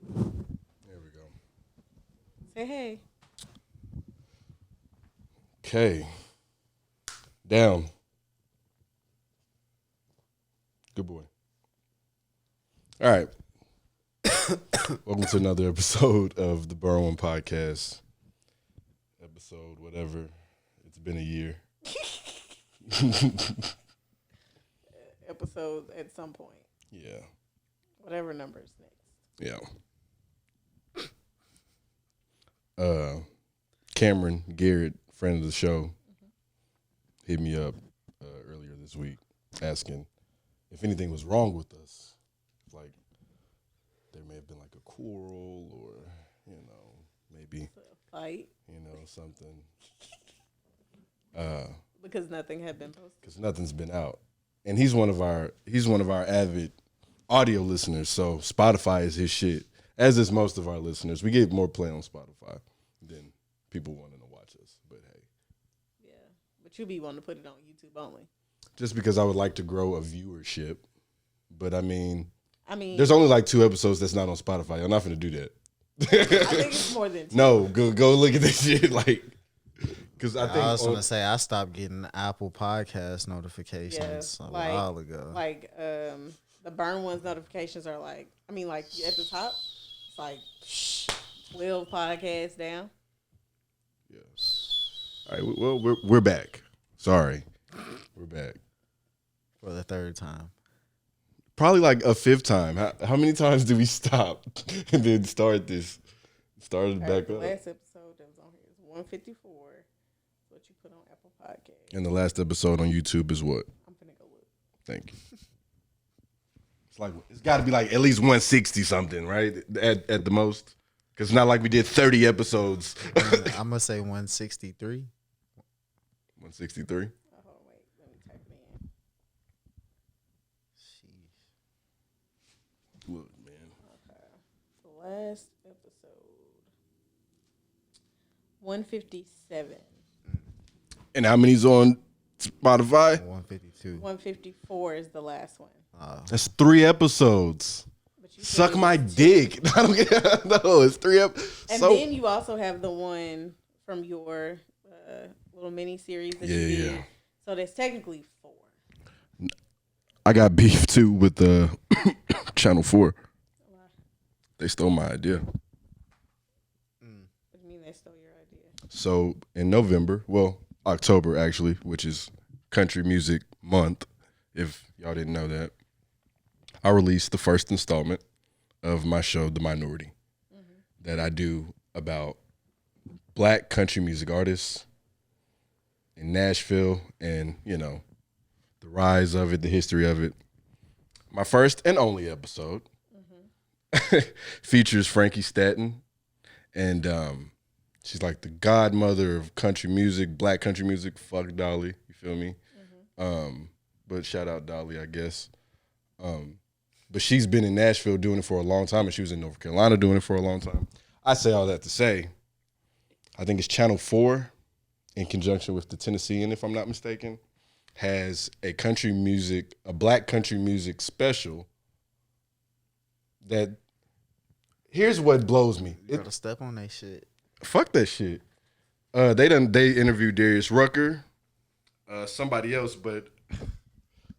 There we go. Say hey. Okay. Down. Good boy. All right. Welcome to another episode of the Burn One Podcast. Episode whatever. It's been a year. Episode at some point. Yeah. Whatever number is next. Yeah. Cameron Garrett, friend of the show, hit me up earlier this week asking if anything was wrong with us. Like, there may have been like a quarrel or, maybe a fight. Something. Because nothing had been posted. Because nothing's been out. And he's one of our avid audio listeners, so Spotify is his shit, as is most of our listeners. We get more play on Spotify than people wanting to watch us, but hey. Yeah, but you be wanting to put it on YouTube only. Just because I would like to grow a viewership. But I mean, there's there's only like 2 episodes that's not on Spotify. I'm not going to do that. I think it's more than 2. No, go look at this shit. Like, because I was gonna say I stopped getting Apple Podcast notifications a while ago. Like the Burn Ones notifications are like at the top, it's like 12 podcasts down. Yes. All right. Well, we're back. Sorry, we're back For the 3rd time. Probably like a 5th time. How many times do we stop and then started back The up? last episode that was on here is 154. What you put on Apple Podcasts. And the last episode on YouTube is what? I'm finna go look. Thank you. It's got to be like at least 160 something, right? At the most, because it's not like we did 30 episodes. I'm gonna say 163. 163. Oh wait, let me type it in. Sheesh. Look, man. Okay, the last episode, 157. And how many's on Spotify? 152. 154 is the last one. That's 3 episodes. But you said Suck it my was 2. dick. I don't get. No, it's 3 episodes. And then you also have the one from your little mini series that you did. Yeah. So there's technically 4. I got beef too with the Channel 4. They stole my idea. What do you mean they stole your idea? So in October actually, which is Country Music Month, if y'all didn't know that, I released the first installment of my show, The Minority, that I do about black country music artists in Nashville and, the rise of it, the history of it. My first and only episode features Frankie Statton, and she's like the godmother of country music, black country music. Fuck Dolly, you feel me? But shout out Dolly, I guess. But she's been in Nashville doing it for a long time, and she was in North Carolina doing it for a long time. I say all that to say, I think it's Channel 4, in conjunction with the Tennessean, if I'm not mistaken, has a black country music special that, here's what blows me. You gotta step on that shit. Fuck that shit. They interviewed Darius Rucker, somebody else, but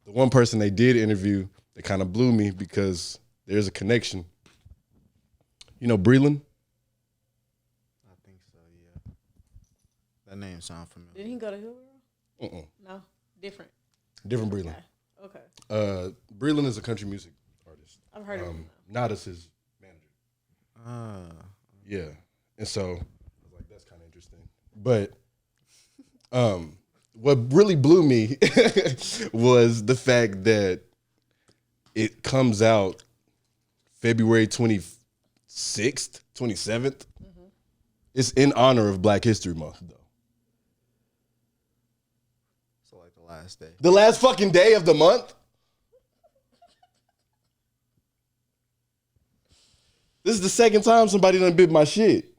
the one person they did interview, that kind of blew me because there's a connection. You know Breland? I think so, yeah. That name sounds familiar. Did he go to Hillsborough? No, different. Different Breland. Okay. Breland is a country music artist. I've heard of him. Nada's his manager. Yeah. And so I was like, that's kind of interesting. But what really blew me was the fact that it comes out February 26th, 27th. It's in honor of Black History Month, though. So like the last day. The last fucking day of the month? This is the second time somebody done bit my shit.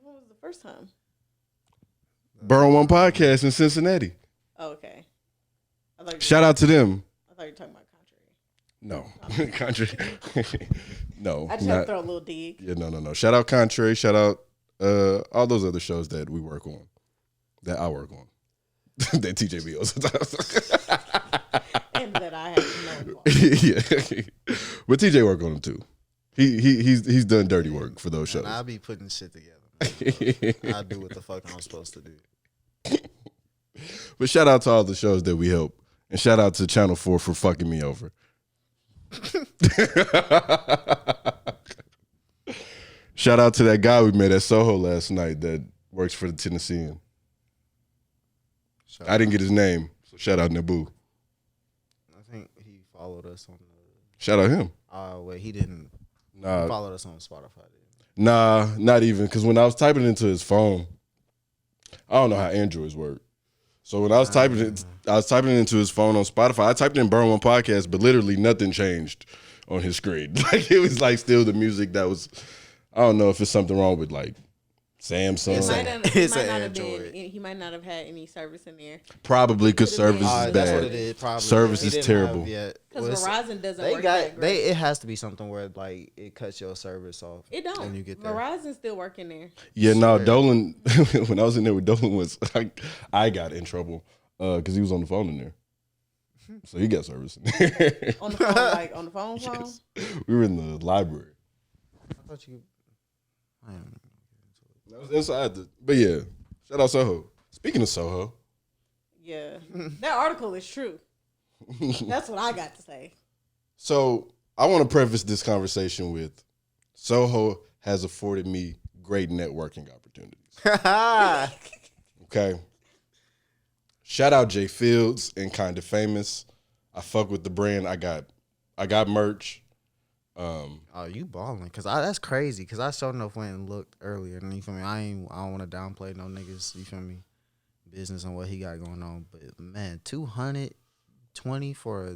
What was the first time? Burn One Podcast in Cincinnati. Oh, okay. Shout out to them. I thought you were talking about country. No, Contrary. No, I just had to throw a little dig. Yeah, no. Shout out Contrary. Shout out all those other shows that we work on, that I work on, that TJ be on sometimes. And that I have no Yeah, but TJ work on them too. He's done dirty work for those shows. I'll be putting shit together. I do what the fuck I'm supposed to do. But shout out to all the shows that we help, and shout out to Channel 4 for fucking me over. Shout out to that guy we met at Soho last night that works for the Tennessean. I didn't get his name, so shout out Naboo. I think he followed us on the. Shout out him. Wait, he didn't. Nah, He followed us on Spotify. nah, not even. Because when I was typing into his phone, I don't know how Androids work. So when I was typing it into his phone on Spotify. I typed in Burn One Podcast, but literally nothing changed on his screen. Like it was like still the music that was. I don't know if it's something wrong with like Samsung. He might not have had any service in there. Probably because service is That's bad. what it is. Probably Service is terrible. Because Verizon doesn't work that great. It has to be something where like it cuts your service off. It don't. And you get there. Verizon's still working there. Yeah, no, Dolan. When I was in there with Dolan, I got in trouble because he was on the phone in there, so he got service in there. On the phone, like on the phone. Yes. We were in the library. I thought you. I don't know. That was inside but yeah, shout out Soho. Speaking of Soho, yeah, that article is true. That's what I got to say. So I want to preface this conversation with Soho has afforded me great networking opportunities. Okay. Shout out Jay Fields and Kinda Famous. I fuck with the brand. I got merch. Oh, you balling? Cause that's crazy. Cause I sure enough went and looked earlier, and you feel me. I don't want to downplay no niggas. You feel me? Business and what he got going on, but man, $220 for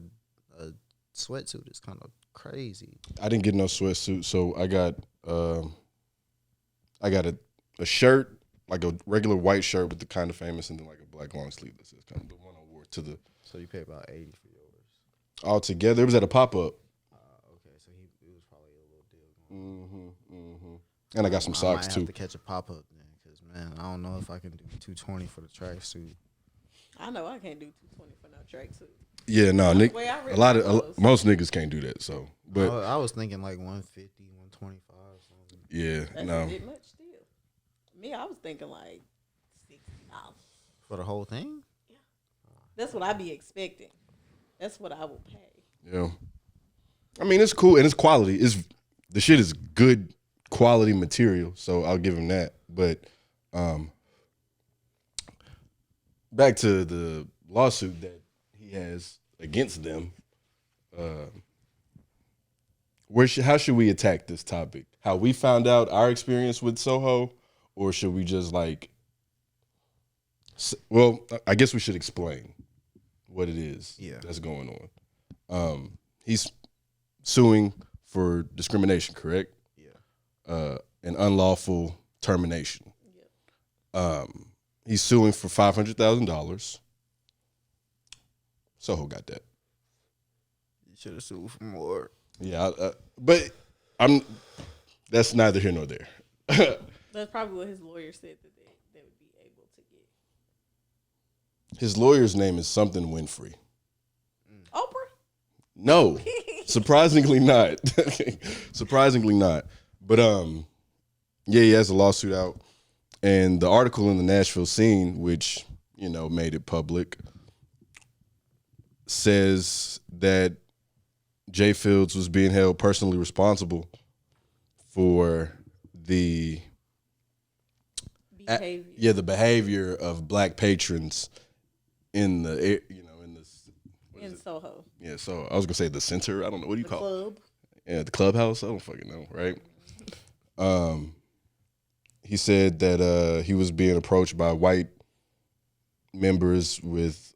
a sweatsuit is kind of crazy. I didn't get no sweatsuit, so I got a shirt, like a regular white shirt with the Kinda Famous, and then like a black long sleeve that says kind of the one I wore to the. So you paid about $80 for yours. All together, it was at a pop up. Okay, so it was probably a little deal. And I got some socks I might too. have to catch a pop up then, cause man, I don't know if I can do $220 for the tracksuit. I know I can't do $220 for no tracksuit. Yeah, no, Nick. Really Most niggas can't do that. So, but I was thinking like 150, 125. Something. yeah, That's no. a bit much still. Me, I was thinking like $60 For the whole thing? Yeah, that's what I be expecting. That's what I will pay. Yeah, I mean it's cool and it's quality. The shit is good quality material, so I'll give him that. But back to the lawsuit that he has against them. How should we attack this topic? How we found out our experience with Soho, or should we just like? Well, I guess we should explain what it is that's going on. He's suing for discrimination, correct? Yeah. An unlawful termination. Yeah. He's suing for $500,000. Soho got that. You should have sued for more. Yeah, but that's neither here nor there. That's probably what his lawyer said that they would be able to get. His lawyer's name is something Winfrey. Oprah? No, surprisingly not. Surprisingly not. But yeah, he has a lawsuit out, and the article in the Nashville Scene, which made it public, says that Jay Fields was being held personally responsible for the behavior. The behavior of black patrons in the in Soho. Yeah, so I was gonna say the center. I don't know, what do you call club. it? Yeah, the clubhouse. I don't fucking know, right? He said that he was being approached by white members with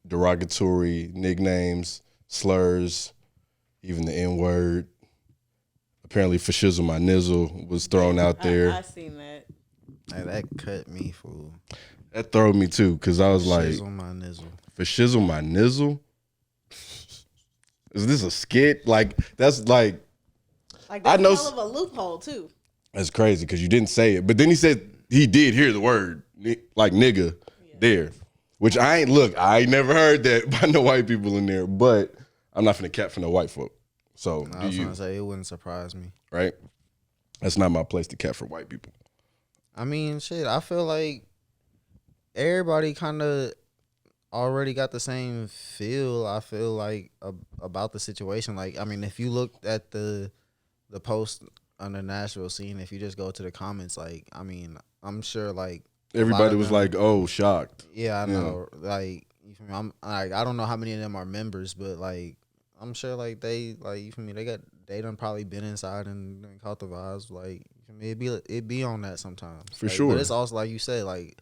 derogatory nicknames, slurs, even the N-word. Apparently, ForShizzle My Nizzle was thrown out there. I seen that. Hey, that cut me, fool. That threw me too, because I was like, ForShizzle My Nizzle. ForShizzle My Nizzle? Is this a skit? Like that's like Like that's I know a hell of a loophole too. that's crazy because you didn't say it, but then he said he did hear the word like nigga there, which I ain't never heard that by no white people in there, but I'm not finna cap for no white folk. So I was gonna say it wouldn't surprise me. Right? That's not my place to cap for white people. I mean, shit, I feel like everybody kind of already got the same feel. I feel like about the situation. Like, I mean, if you looked at the post on the Nashville scene, if you just go to the comments, like, I mean, I'm sure like Everybody was like, "Oh, shocked." yeah, I know. Like, you feel me? I'm like, I don't know how many of them are members, but like, I'm sure like they like, you feel me? They done probably been inside and caught the vibes. Like, you feel me? It be on that sometimes For like, sure. But it's also like you said, like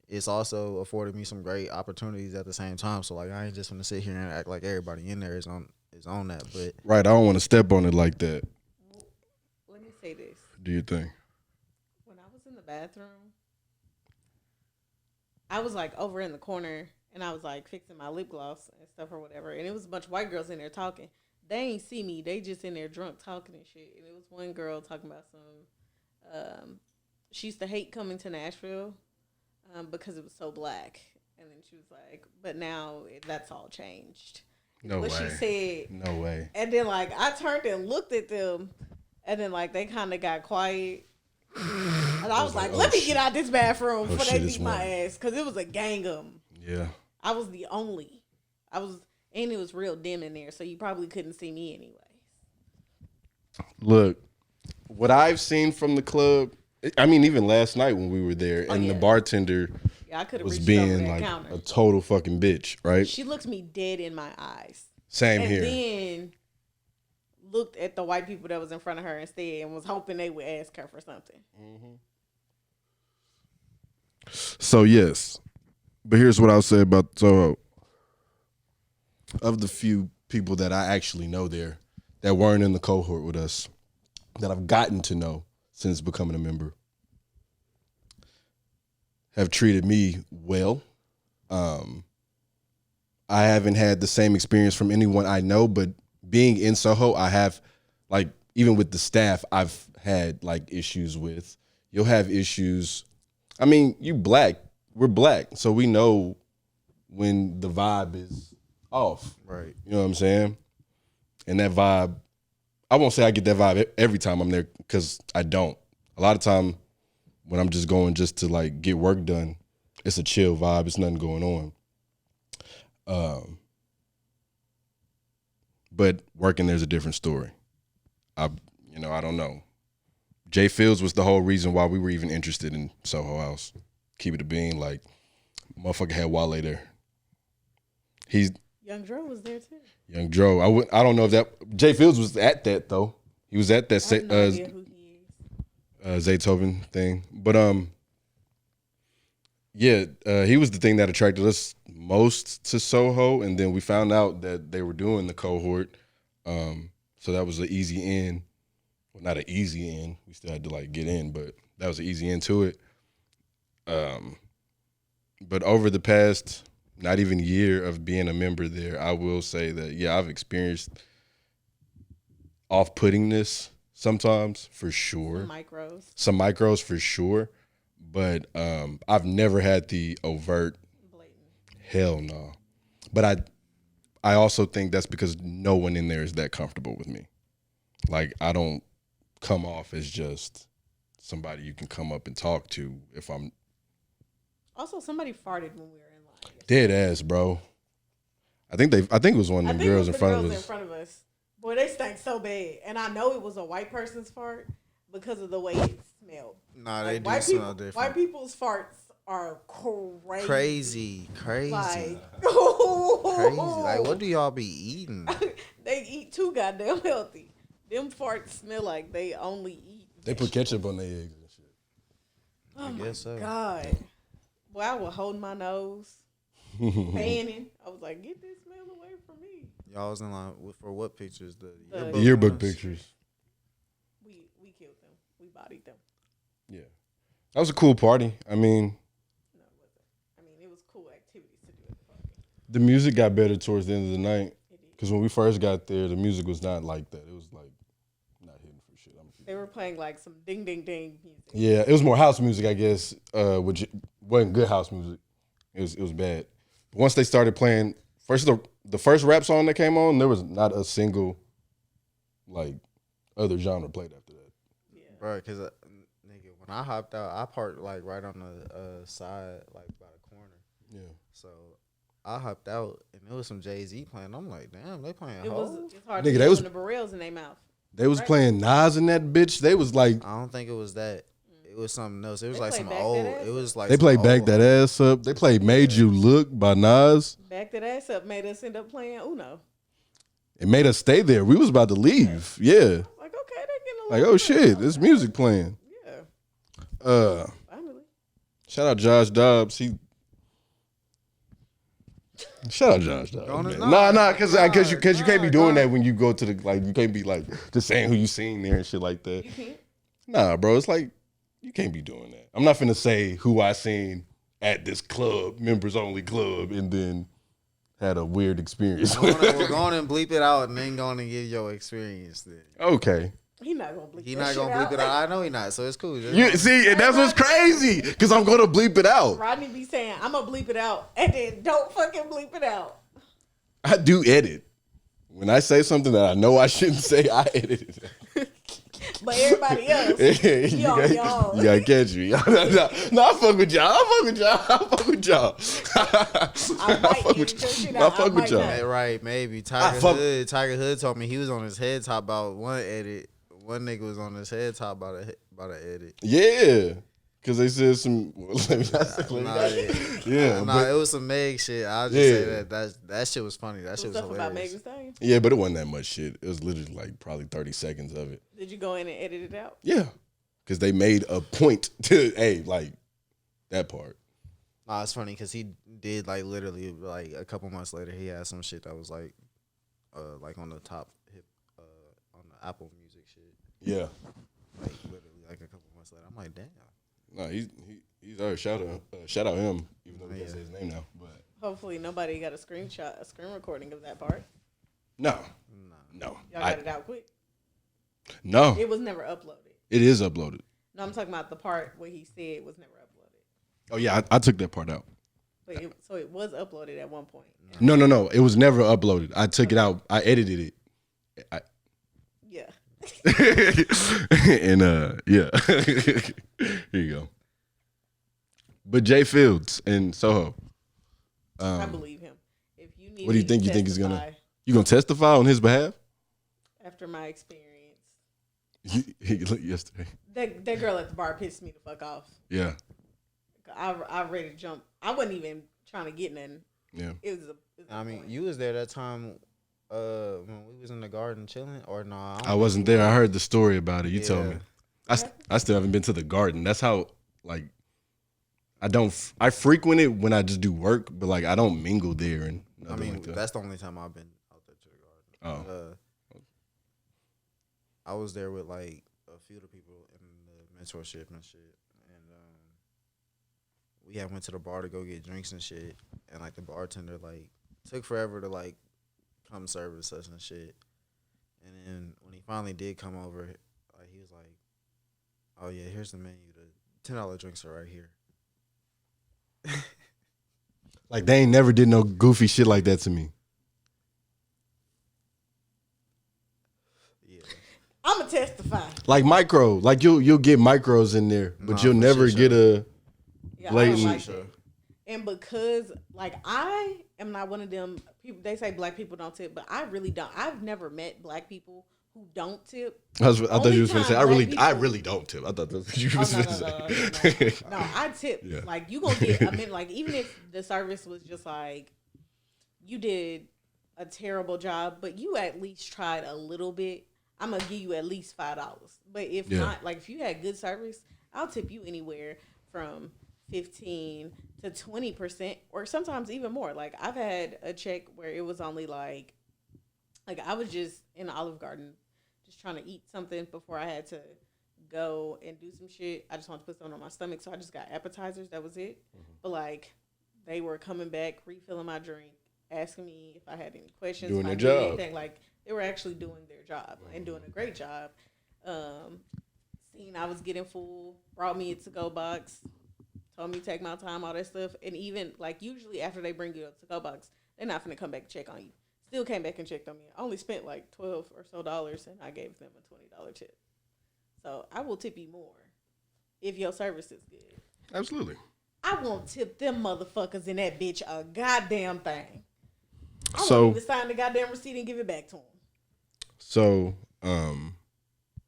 it's also afforded me some great opportunities at the same time. So like, I ain't just gonna sit here and act like everybody in there is on that. But Right, I don't want to step on it like that. Let me say this. Do you think? When I was in the bathroom, I was like over in the corner and I was like fixing my lip gloss and stuff or whatever. And it was a bunch of white girls in there talking. They ain't see me. They just in there drunk talking and shit. And it was one girl talking about some, she used to hate coming to Nashville because it was so black. And then she was like, but now that's all changed. No what way. she said. No way. And then like I turned and looked at them and then like they kind of got quiet. And I was like, let me get out this bathroom before they beat my ass. Because it was a gang of them. Yeah. I was the only. And it was real dim in there. So you probably couldn't see me anyway. Look, what I've seen from the club, I mean, even last night when we were there and the bartender I could have was reached being over that like counter. a total fucking bitch, right? She looked me dead in my eyes. Same and here. Then looked at the white people that was in front of her instead and was hoping they would ask her for something. Mm-hmm. So yes, but here's what I'll say about SoHo. Of the few people that I actually know there that weren't in the cohort with us, that I've gotten to know since becoming a member, have treated me well. I haven't had the same experience from anyone I know, but being in SoHo, I have, like, even with the staff, I've had like issues with. You'll have issues. I mean, we're black, so we know when the vibe is off. right. You know what I'm saying? And that vibe, I won't say I get that vibe every time I'm there because I don't. A lot of time when I'm just going just to like get work done, it's a chill vibe. It's nothing going on. But working there's a different story. I don't know. Jay Fields was the whole reason why we were even interested in SoHo House. Keep it a bean, like motherfucker had Wale there. Young Dro was there too. Young Dro. I don't know if that Jay Fields was at that though. He was at that I have no idea who he is. Zaytoven thing. But he was the thing that attracted us most to SoHo, and then we found out that they were doing the cohort. So that was an easy in. Well, not an easy in. We still had to like get in, but that was an easy into it. But over the past not even year of being a member there, I will say that, yeah, I've experienced off-puttingness sometimes, for sure. Some micros, for sure. But I've never had the overt, blatant. Hell no. But I also think that's because no one in there is that comfortable with me. Like, I don't come off as just somebody you can come up and talk to if I'm. Also, somebody farted when we were in line. Dead ass, bro. I think it was one of them girls in front of us. Boy, they stank so bad, and I know it was a white person's fart because of the way it smelled. Nah, they do smell different. White people's farts are crazy. Crazy. Like, crazy. Like, what do y'all be eating? They eat too goddamn healthy. Them farts smell like they only eat. They put ketchup on their eggs and shit. Oh I guess so. God. Well, I was holding my nose, fanning. I was like, get this smell away from me. Y'all was in line for what pictures? The yearbook pictures. We killed them. We bodied them. Yeah. That was a cool party. I mean. No, it wasn't. I mean, it was cool activities to do at the party. The music got better towards the end of the night Because when we first got there, the music was not like that. It was like not hitting for shit. They were playing like some ding ding ding music. Yeah, it was more house music, I guess, which wasn't good house music. It was bad. But once they started playing, the first rap song that came on, there was not a single like other genre played after that. Yeah. Bro, because nigga, when I hopped out, I parked like right on the side, like by the corner. Yeah. So I hopped out, and there was some Jay-Z playing. I'm like, damn, they playing It's Hov? hard Nigga, to they get was- the barrels in their mouth. They was Right. playing Nas in that bitch. They was like, I don't think it was that. It was something else. It was They like played some Back That old. Ass It was like they some played Back old- That Ass Up. They played Made You Look by Nas. Back that ass up made us end up playing Uno. It made us stay there. We was about to leave. Yeah. Like, okay, they're getting a Like, little oh shit, this music playing. Yeah, finally. Shout out Josh Dobbs. Shout out Josh Dobbs. Going to- Man. Nah, because you can't be doing nah. that when you go to the like. You can't be like just saying who you seen there and shit like that. You can't. Nah, bro, it's like you can't be doing that. I'm not finna say who I seen at this club, members only club, and then had a weird experience. We're going and bleep it out, and then going to give your experience. Then Okay. He not gonna bleep. he that not shit gonna bleep it out. I know he not, so it's cool. Just You see, and that's what's crazy, because I'm gonna bleep it out. Rodney be saying, "I'm gonna bleep it out," and then don't fucking bleep it out. I do edit. When I say something that I know I shouldn't say, I edit it. But everybody else, you, gotta catch me. No, I fuck with y'all. I fuck with y'all. I might edit your shit out. I fuck with might y'all. not. Hey, right, maybe I fuck- Tiger Hood told me he was on his head top about one edit. One nigga was on his head top about an edit. Yeah, because they said some. Let me not say yeah, Nah, it was some Meg shit. I'll just say that shit was funny. That shit was Stuff about hilarious. Megan Thee Stallion. yeah, but it wasn't that much shit. It was literally like probably 30 seconds of it. Did you go in and edit it out? Yeah, because they made a point to like that part. Nah, it's funny because he did like literally like a couple months later he had some shit that was like on the top hip on the Apple Music shit. Yeah, Like literally like a couple months later. I'm like, damn. no, he's our shout out him, even though we can't say his name now. But Hopefully nobody got a screen recording of that part. no, Y'all got it out quick. no, It was never uploaded. it is uploaded. No, I'm talking about the part where he said was never uploaded. Oh yeah, I took that part out. But so it was uploaded at one point. No, it was never uploaded. I took it out. I edited it. Yeah. And yeah. Here you go. But Jay Fields and Soho. I believe him. If you need What do you me think? to You think he's gonna? testify You gonna testify on his behalf? after my experience? He looked yesterday. That girl at the bar pissed me the fuck off. Yeah, I ready to jump. I wasn't even trying to get nothing. yeah. It was a I mean, you was there that time when we was in the garden chilling, or nah? I wasn't there. I heard the story about it. You told me. Yeah. I still haven't been to the garden. That's how like I frequent it when I just do work, but like I don't mingle there and I nothing mean, like that. that's the only time I've been out there to the garden. I was there with like a few of the people in the mentorship and shit, and we had went to the bar to go get drinks and shit, and like the bartender like took forever to like come service us and shit, and then when he finally did come over, like he was like, "Oh yeah, here's the menu. The $10 drinks are right here." Like they ain't never did no goofy shit like that to me. Yeah. I'ma testify. Like micro, like you'll get micros in there, but Nah, you'll for never sure. get a Yeah, I blatant. don't like that. And because like I am not one of them people, they say black people don't tip, but I really don't. I've never met black people who don't tip. I thought you was gonna say I really people- don't tip. I thought that's what you Oh, was no, gonna no, say. no, I tip. Yeah. Like you gonna get. I mean, like even if the service was just like you did a terrible job, but you at least tried a little bit. I'm gonna give you at least $5. But if not, like if you had good service, I'll tip you anywhere from 15 to 20%, or sometimes even more. Like I've had a check where it was only like I was just in the Olive Garden, just trying to eat something before I had to go and do some shit. I just wanted to put something on my stomach, so I just got appetizers. That was it. But like they were coming back, refilling my drink, asking me if I had any questions. Doing if I their needed job. anything. Like, they were actually doing their job and doing a great job. Seen I was getting full, brought me a to-go box, told me to take my time, all that stuff. And even, like, usually after they bring you a to-go box, they're not going to come back and check on you. Still came back and checked on me. I only spent like $12 or so, and I gave them a $20 tip. So I will tip you more if your service is good. Absolutely. I won't tip them motherfuckers in that bitch a goddamn thing. I So won't even sign the goddamn receipt and give it back to them. So,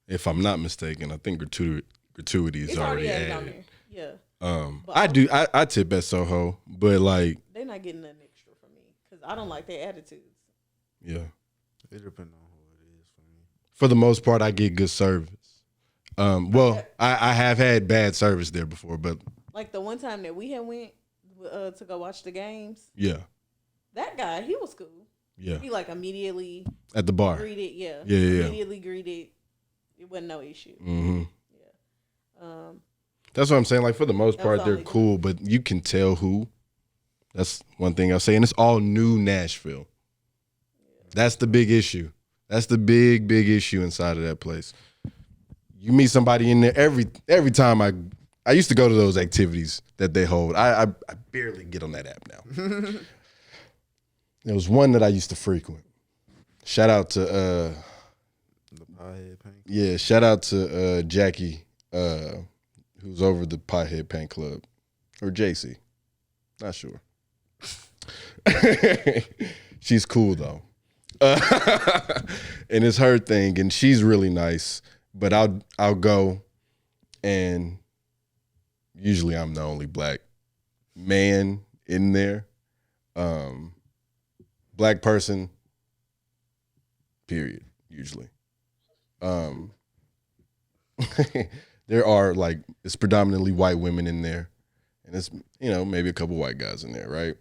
if I'm not mistaken, I think gratuity is already added added. on there. Yeah. I tip at Soho, but like they're not getting nothing extra from me because I don't like their attitudes. Yeah. It depends on who it is for me. For the most part, I get good service. I have had bad service there before, but like the one time that we had went to go watch the games. Yeah. That guy, he was cool. Yeah. He like immediately at the bar greeted. Yeah. Immediately greeted. It wasn't no issue. Mm-hmm. Yeah. That's what I'm saying. Like for the most part, they're cool, but you can tell who. That's one thing I'll say, and it's all new Nashville. Yeah. That's the big issue. That's the big issue inside of that place. You meet somebody in there every time I used to go to those activities that they hold. I barely get on that app now. There was one that I used to frequent. Shout out to the Pothead Paint. Yeah, shout out to Jackie, who's over the Pothead Paint Club, or JC, not sure. She's cool though, and it's her thing, and she's really nice. But I'll go, and usually I'm the only black man in there. Black person, period, usually. There are it's predominantly white women in there, and it's maybe a couple white guys in there, right?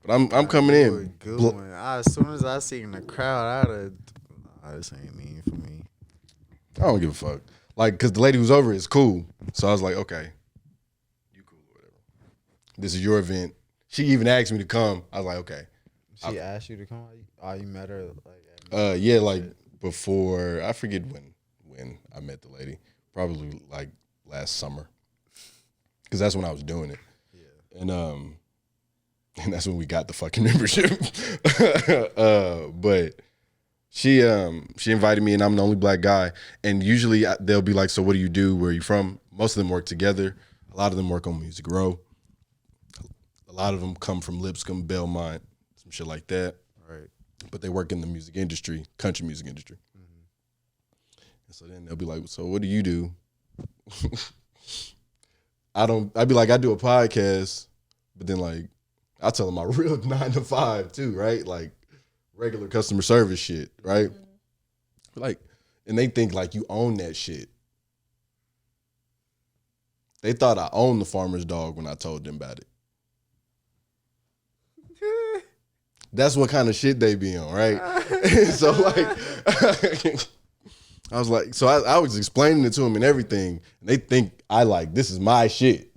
But I'm coming in. Good one. As soon as I seen the crowd, this ain't mean for me. I don't give a fuck. Cause the lady who's over is cool, so I was like, okay, you cool or whatever. This is your event. She even asked me to come. I was like, okay. She asked you to come? You met her? Before, I forget when I met the lady. Probably last summer. Because that's when I was doing it. Yeah. And that's when we got the fucking membership. But she invited me, and I'm the only black guy. And usually they'll be like, so what do you do? Where are you from? Most of them work together. A lot of them work on Music Row. A lot of them come from Lipscomb, Belmont, some shit like that. Right. But they work in the music industry, country music industry. Mm-hmm. And so then they'll be like, so what do you do? I'd be like, I do a podcast, but then I tell them my real 9 to 5 too, right? Regular customer service shit, right? Mm-hmm. And they think you own that shit. They thought I owned the farmer's dog when I told them about it. That's what kind of shit they be on, right? So I was like, so I was explaining it to them and everything, and they think this is my shit.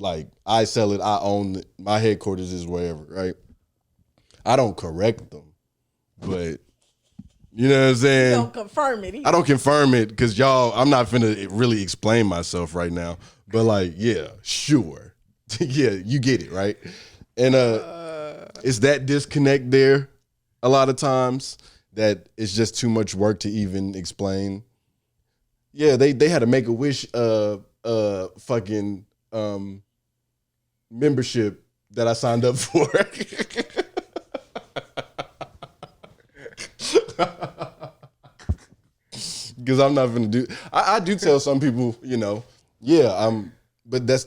I sell it, I own it, my headquarters is wherever, right? I don't correct them, but you know what I'm saying? You don't confirm it either. I don't confirm it because I'm not finna really explain myself right now, but yeah, sure. Yeah, you get it, right? And it's that disconnect there a lot of times that it's just too much work to even explain. Yeah, they had a Make-A-Wish fucking membership that I signed up for. Because I'm not gonna do. I do tell some people, but that's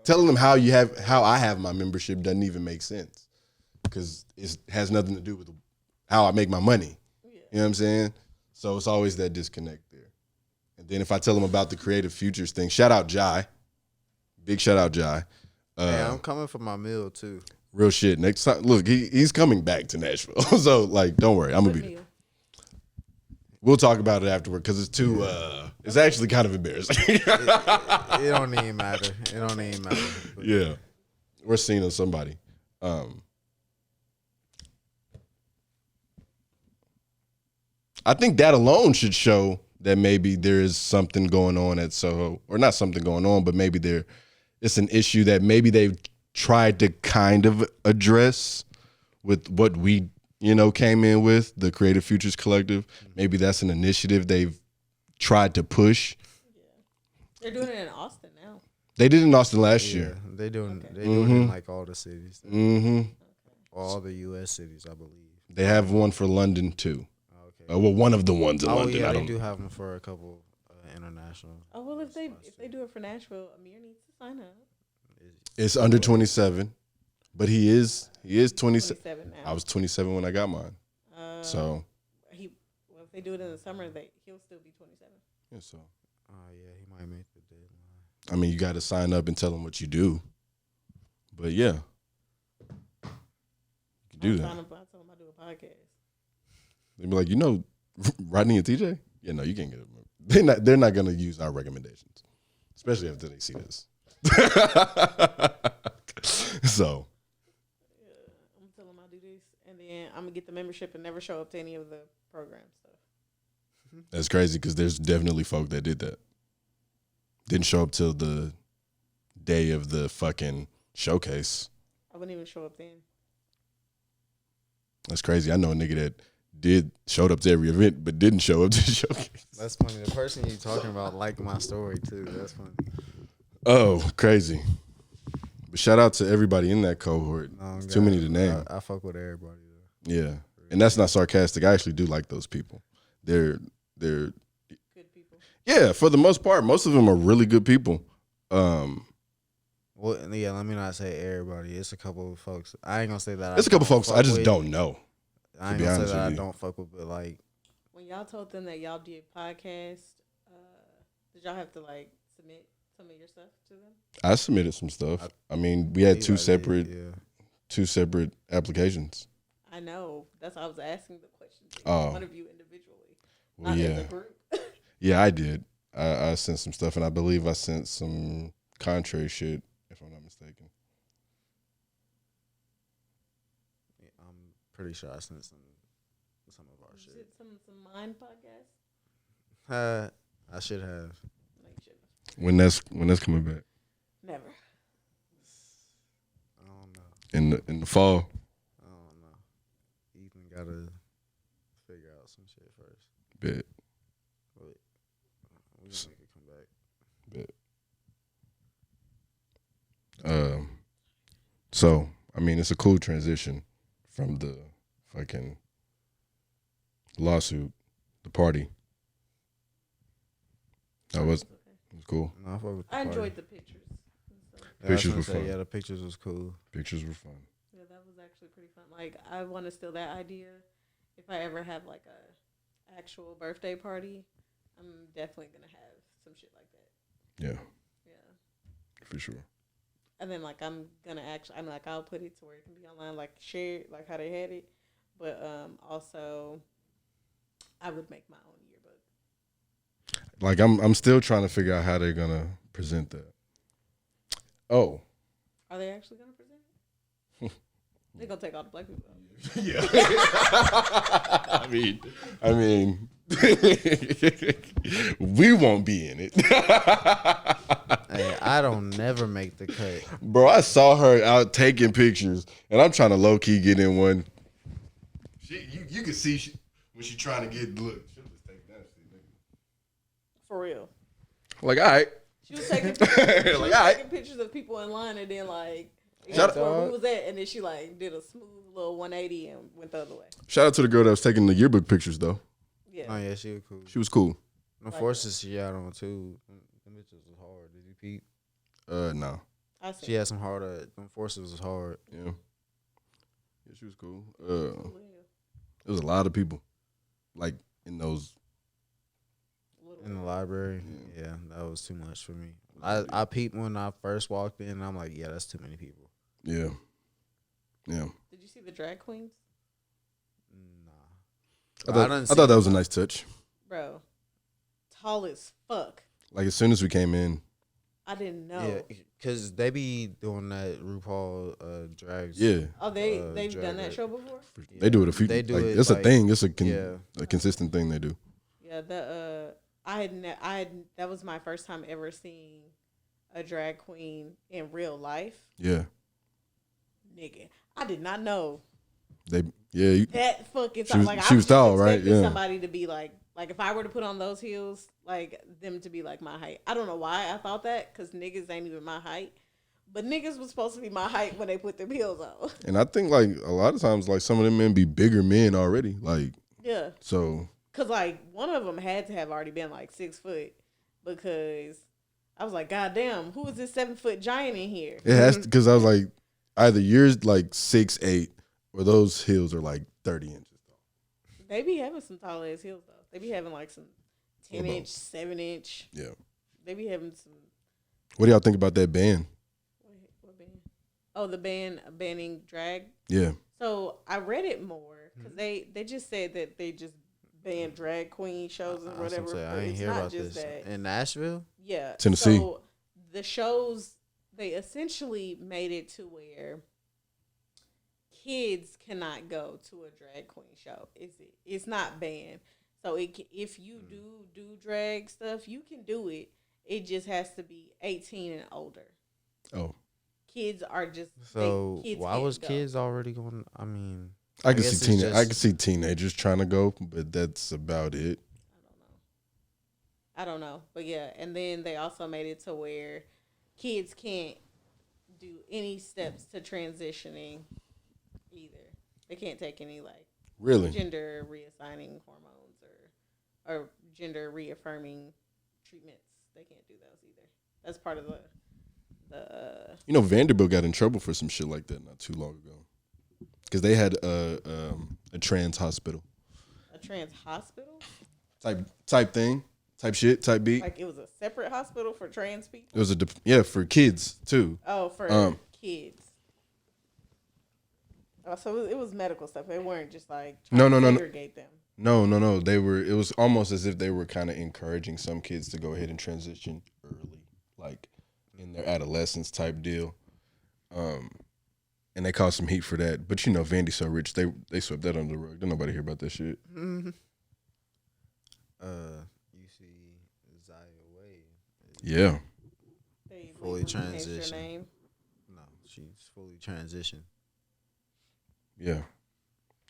telling them how I have my membership doesn't even make sense because it has nothing to do with how I make my money. Yeah. You know what I'm saying? So it's always that disconnect there. And then if I tell them about the Creative Futures thing, shout out Jai. Big shout out Jai. Hey, I'm coming for my meal too. Real shit. Next time, look, he's coming back to Nashville. So don't worry, I'm gonna be there. We'll talk about it afterward because it's too. It's actually kind of embarrassing. it don't even matter. It don't even matter. Yeah, we're seeing somebody. I think that alone should show that maybe there is something going on at SoHo, or not something going on, but maybe it's an issue that maybe they've tried to kind of address with what we, came in with, the Creative Futures Collective. Maybe that's an initiative they've tried to push. Yeah. They're doing it in Austin now. They did it in Austin last year. They doing it in like all the cities. All the U.S. cities, I believe. They have one for London too. Okay. Well, one of the ones in London. Yeah, they do have them for a couple international. Oh well, if they do it for Nashville, Ameera needs to sign up. It's under 27, but he is 27 now. I was 27 when I got mine. So if they do it in the summer, he'll still be 27. Yeah, so. Yeah, he might make the deadline. I mean, you got to sign up and tell them what you do. But yeah, you can do that. I tell them I do a podcast. They'd be like, Rodney and TJ? Yeah, no, you can't get it. They're not gonna use our recommendations, especially after they see this. So, yeah, I'm gonna tell them I do this, and then I'm gonna get the membership and never show up to any of the program stuff. That's crazy because there's definitely folk that did that. Didn't show up till the day of the fucking showcase. I wouldn't even show up then. That's crazy. I know a nigga that showed up to every event but didn't show up to the showcase. That's funny. The person you talking about liked my story too. That's funny. Oh, crazy. But shout out to everybody in that cohort. It's too many to name. I fuck with everybody though. Yeah. And that's not sarcastic. I actually do like those people. They're good people. Yeah, for the most part. Most of them are really good people. Well, yeah, let me not say everybody. It's a couple of folks. I ain't gonna say that. It's a couple folks I just don't know. I ain't gonna say that I don't fuck with, but like when y'all told them that y'all did podcast, did y'all have to like submit some of your stuff to them? I submitted some stuff. I mean, we had two separate applications. I know. That's why I was asking the question to one of you individually, well, not as a group. Yeah, I did. I sent some stuff, and I believe I sent some contrary shit, if I'm not mistaken. Yeah, I'm pretty sure I sent some of our shit. Some Mind podcast? I should have. No, you shouldn't. When that's coming back? Never. I don't know. In the fall? I don't know. Ethan gotta figure out some shit first. Bet. Wait. We can make it come back. Bet. So, I mean, it's a cool transition from the fucking lawsuit, the party. That was cool. No, I fuck with the I party. enjoyed the pictures. Pictures were fun. Yeah, the pictures was cool. Pictures were fun. Yeah, that was actually pretty fun. Like, I want to steal that idea. If I ever have like a actual birthday party, I'm definitely gonna have some shit like that. Yeah. Yeah. For sure. And then like I'll put it to where it can be online, like shared, like how they had it. But also, I would make my own yearbook. Like I'm still trying to figure out how they're gonna present that. Oh. Are they actually gonna present it? They're gonna take all the black people out. Yeah. I mean, we won't be in it. Hey, I don't never make the cut. Bro, I saw her out taking pictures, and I'm trying to low key get in one. You can see when she trying to get look. She'll just take that shit. For real. Like, all right. She was taking taking pictures of people in line, and then like where we was at, and then she like did a smooth little 180 and went the other way. Shout out to the girl that was taking the yearbook pictures though. Yeah. Oh yeah, she was cool. She was cool. The forces she had on too. Them bitches was hard. Did you peep? No. She had some hard. Them forces was hard. Yeah. Yeah, she was cool. There was a lot of people, like in those. In the library, yeah, that was too much for me. I peeped when I first walked in, and I'm like, yeah, that's too many people. Yeah. Yeah. Did you see the drag queens? Nah. I thought that was a nice touch. Bro, tall as fuck. Like as soon as we came in. I didn't know. Yeah, Cause they be doing that RuPaul drags. Yeah, Oh, they've drag done that race. show before. they do it a few. They do like, it, it's a like- thing. It's a Yeah. a consistent thing they do. Yeah, that was my first time ever seeing a drag queen in real life. Yeah, Nigga, I did not know you, that fucking. She was- like she I was tall, right? expecting Yeah. somebody to be like if I were to put on those heels, like them to be like my height. I don't know why I thought that because niggas ain't even my height. But niggas was supposed to be my height when they put them heels on. and I think like a lot of times like some of them men be bigger men already. Like Yeah. so. Cause like one of them had to have already been like 6 foot because I was like, God damn, who is this 7 foot giant in here? It has because I was like, either you're like 6'8" or those heels are like 30 inches tall. They be having some tall ass heels though. They be having like some 10 Well, inch, 7 inch. Yeah. They be having some. What do y'all think about that ban? What band? Oh, the ban banning drag. Yeah. So I read it more because they just said that they just banned drag queen shows and I was gonna whatever. say, but I ain't it's hear not about just this that. in Nashville. Yeah, Tennessee. So the shows they essentially made it to where kids cannot go to a drag queen show. It's not banned. So if you do drag stuff, you can do it. It just has to be 18 and older. Oh, Kids are just So kids why can't was go. kids already going? I mean, I can guess see it's just- I can see teenagers trying to go, but that's about it. I don't know. But yeah, and then they also made it to where kids can't do any steps to transitioning either. They can't take any like Really? gender reassigning hormones or gender reaffirming treatments. They can't do those either. That's part of the You know, Vanderbilt got in trouble for some shit like that not too long ago because they had a trans hospital a trans hospital. type thing, type shit, type beat. Like it was a separate hospital for trans people. It was for kids too. Oh, for kids. Oh, so it was medical stuff. They weren't just like trying to segregate them. No. It was almost as if they were kind of encouraging some kids to go ahead and transition early, like in their adolescence type deal. And they caught some heat for that. But you know, Vandy's so rich, they swept that under the rug. Don't nobody hear about that shit. you see Zaya Wade. Yeah. They Fully changed their transitioned. name. No, she's fully transitioned. Yeah.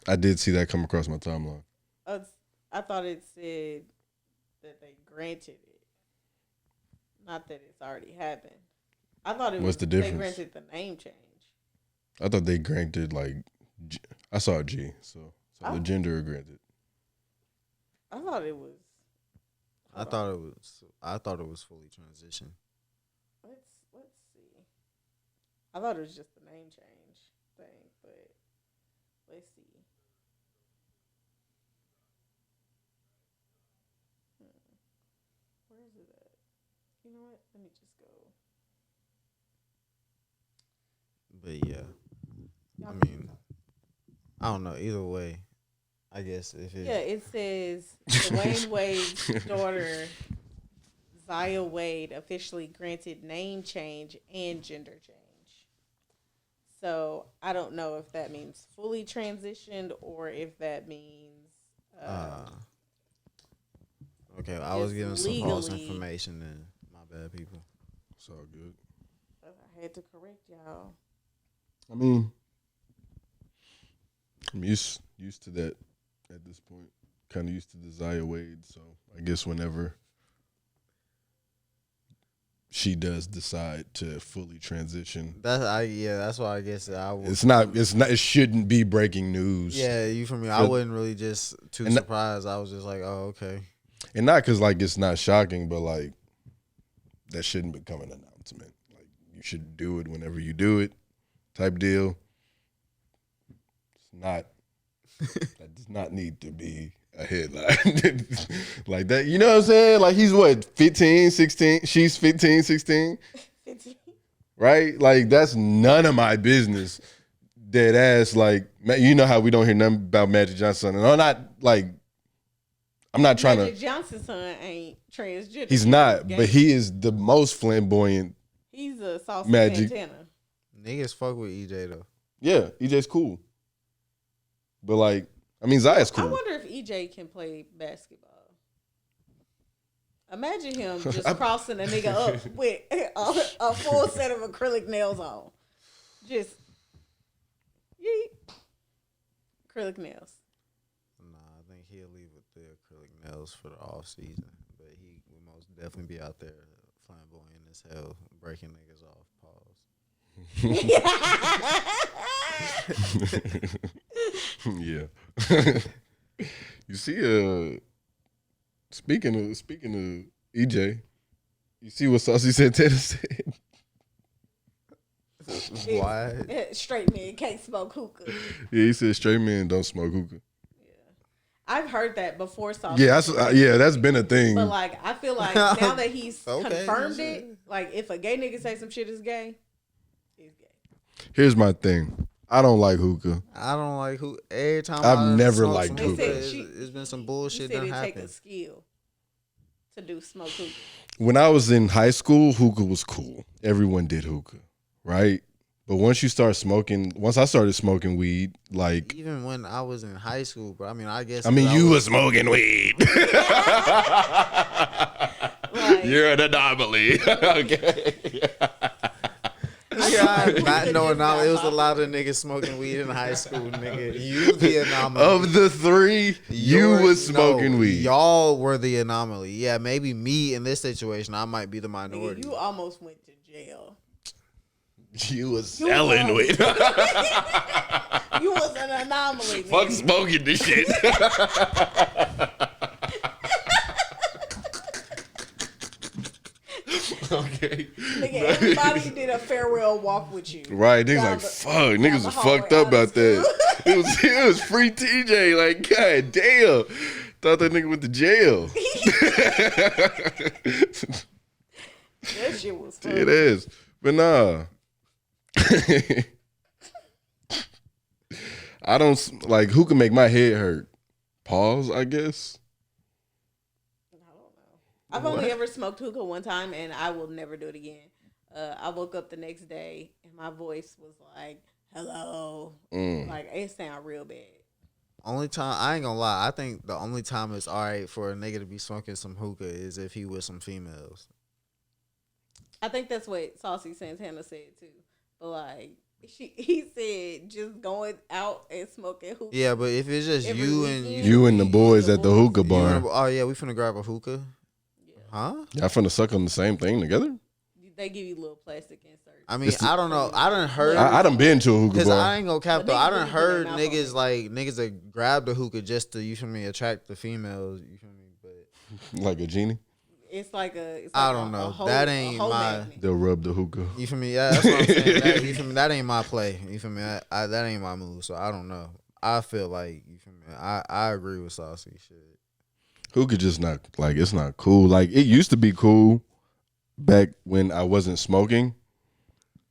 I did see that come across my timeline. I thought it said that they granted it, not that it's already happened. I thought it What's was the difference? They granted the name change. I thought they granted like I saw a G, so the Oh. gender granted. I thought it was. I thought it was fully transitioned. Let's see. I thought it was just the name change thing, but let's see. Where is it at? You know what? Let me just go. But yeah, I mean, I don't know. Either way, I guess if it. Yeah, it says Dwayne Wade's daughter, Zaya Wade, officially granted name change and gender change. So I don't know if that means fully transitioned or if that means. Okay, I was just giving some false legally- information. Then my bad, people. It's all good. I had to correct y'all. I mean, I'm used to that at this point. Kind of used to the Zaya Wade, so I guess whenever she does decide to fully transition, That's why I guess I would. it shouldn't be breaking news. Yeah, you for me. I wasn't really just too And surprised. I was just like, oh, okay. And not because like it's not shocking, but like that shouldn't become an announcement. Like you should do it whenever you do it, type deal. It's not. That does not need to be a headline like that. You know what I'm saying? Like he's what, 15, 16? She's 15, 16, right? Like that's none of my business. Dead ass. Like you know how we don't hear nothing about Magic Johnson, and I'm not trying Magic to. Johnson's son ain't transgender. He's not, but he is the most flamboyant He's a Saucy Magic. Santana. Niggas fuck with EJ though. Yeah, EJ's cool. But like, I mean, Zaya's cool. I wonder if EJ can play basketball. Imagine him just crossing a nigga up with a full set of acrylic nails on. Just, yeet. Acrylic nails. Nah, I think he'll leave with the acrylic nails for the off season. But he will most definitely be out there flamboyant as hell, breaking niggas off. Pause. Yeah. You see, speaking of EJ, you see what Saucy Santana said? Why? Straight men can't smoke hookah. Yeah, he said straight men don't smoke hookah. I've heard that before. Saucy. Yeah, that's been a thing. But like, I feel like now that he's Okay, confirmed it, like if a gay nigga say some shit is gay, it's gay. Here's my thing. I don't like hookah. I don't like hookah. Every time I've never smoked liked some hookah. It's been some bullshit He said that it take happened. a skill to do smoke hookah. When I was in high school, hookah was cool. Everyone did hookah, right? But once I started smoking weed, like Even when I was in high school, bro. I mean, I guess. you was smoking weed. Like, You're an anomaly. Okay. Yeah, not knowing now, it was a lot of niggas smoking weed in high school, nigga. You the anomaly. Of the three, you was smoking weed. Y'all were the anomaly. Yeah, maybe me in this situation, I might be the minority. nigga, you almost went to jail. You was selling weed. You was an anomaly. Fuck nigga. smoking this shit. Okay. Nigga, everybody did a farewell walk with you. Right, niggas Down like, the- fuck, down niggas the was hallway fucked up out of about that. school. It was free TJ, like, god damn. Thought that nigga went to jail. That shit was funny. It is. But nah. I don't, like, who can make my head hurt? Pause, I guess. I've only ever smoked hookah one time, and I will never do it again. I woke up the next day, and my voice was like, hello. Like, it sounded real bad. Only time, I ain't gonna lie, I think the only time it's alright for a nigga to be smoking some hookah is if he with some females. I think that's what Saucy Santana said, too. But, like, he said just going out and smoking hookah. Yeah, but if it's just Every you weekend. and You and the boys at the hookah you bar. and- oh yeah, we finna grab a hookah. Huh? Y'all finna suck on the same thing together? They give you little plastic inserts. I mean, I don't know. I done heard. I done been to a hookah Cause bar. I ain't gonna cap But though. niggas I done really put heard their mouth niggas on like niggas that grab the hookah just to, you feel me, attract the females. You feel me? But Like a genie? It's like a. I don't know. That ain't my- magnet. They'll rub the hookah. you feel me? Yeah, that's what I'm saying. That, you feel me? That ain't my play. You feel me? I that ain't my move. So I don't know. I feel like, you feel me? I agree with Saucy shit. Hookah just not, like, it's not cool. Like, it used to be cool back when I wasn't smoking.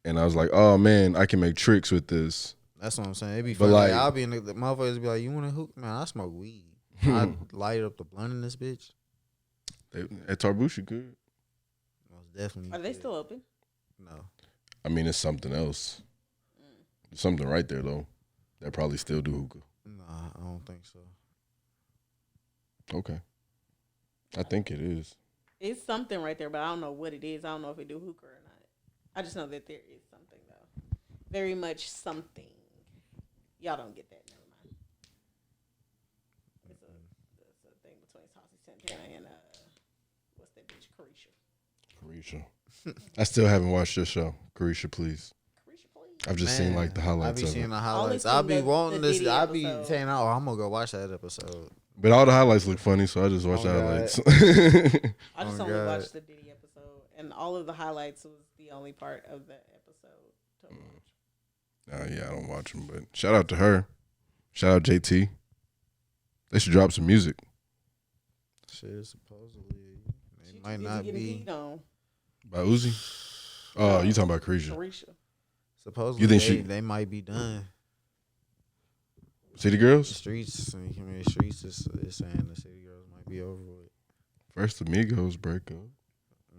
And I was like, oh man, I can make tricks with this. That's what I'm saying. It be But funny. like- I'll be in the motherfuckers be like, you want a hookah? Man, I smoke weed. I light up the blunt in this bitch. At Tarbush, you could. Most definitely. Are they could. still open? No. I mean, it's something else. There's something right there, though, that probably still do hookah. Nah, I don't think so. Okay. I think it is. It's something right there, but I don't know what it is. I don't know if it do hookah or not. I just know that there is something though. Very much something. Y'all don't get that. Never mind. It's a thing between Saucy Santana and what's that bitch, Carisha. Carisha. I still haven't watched this show. Carisha, please. Carisha, please. I've just seen like the I highlights be of seeing it. the highlights. Only I seen be the wanting this. Diddy I be episode. saying, oh, I'm gonna go watch that episode. But all the highlights look funny, so I just watch the Oh, God. highlights. I just Oh, only God. watched the Diddy episode, and all of the highlights was the only part of the episode to watch. Yeah, I don't watch them, but shout out to her. Shout out JT. They should drop some music. Shit, supposedly She it too might busy not getting be. beat on. By Uzi? Oh, you talking about Carisha. Carisha. Supposedly You think they might be done. City The Girls? streets, I mean, the streets is saying the city girls might be over with. First Amigos break up.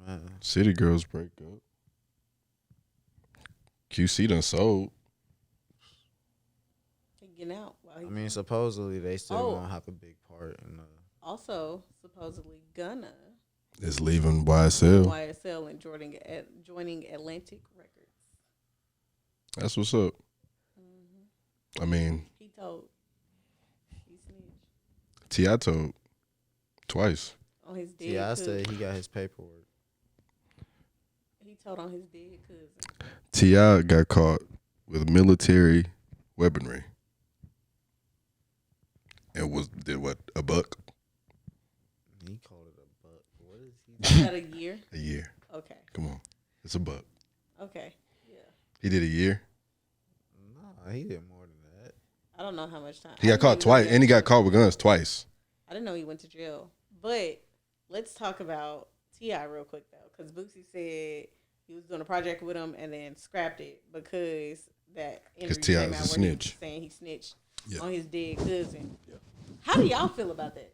Man, City Girls break up. QC done sold. He getting out. I mean, supposedly they still gonna have a big part in the. Also, supposedly Gunna is leaving YSL. YSL and joining Atlantic Records. That's what's up. Mm-hmm. I mean, he snitched. T.I. told twice. On his dead T.I. cousin. said he got his paperwork. He told on his dead cousin. T.I. got caught with military weaponry. And did what? A buck? He called it a buck. What is he? Is that a year? A year. Okay. Come on. It's a buck. Okay. Yeah. He did a year? Nah, he did more than that. I don't know how much time. He got caught twice, and he got caught with guns twice. I didn't know he went to jail. But let's talk about T.I. real quick, though, because Boosie said he was doing a project with him and then scrapped it because that interview came out where he was saying he snitched on his dead cousin. Yeah. How do y'all feel about that?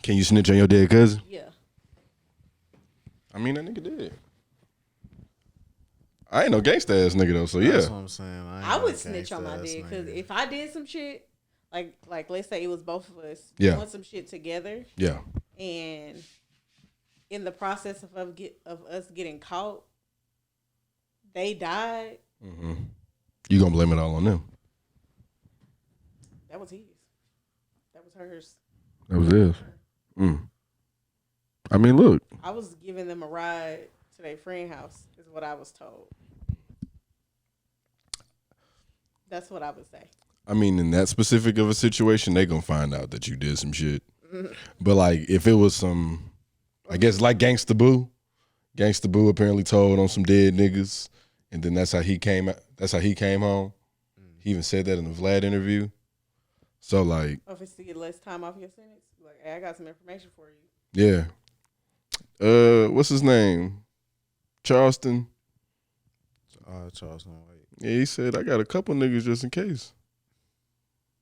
Can you snitch on your dead cousin? Yeah. I mean, that nigga did. I ain't no gangsta ass nigga though, so yeah. That's what I'm saying. I would snitch on my dead because if I did some shit, like let's say it was both of us doing some shit together. Yeah. And in the process of us getting caught, they died. Mm-hmm. You gonna blame it all on them? That was his. That was hers. That was his. I mean, look. I was giving them a ride to their friend house, is what I was told. That's what I would say. I mean, in that specific of a situation, they gonna find out that you did some shit. But like, if it was some, I guess like Gangsta Boo apparently told on some dead niggas, and then that's how he came home. He even said that in the Vlad interview. So like, if it's to get less time off your sentence, like, hey, I got some information for you. Yeah. What's his name? Charleston. Charleston White. Yeah, he said I got a couple niggas just in case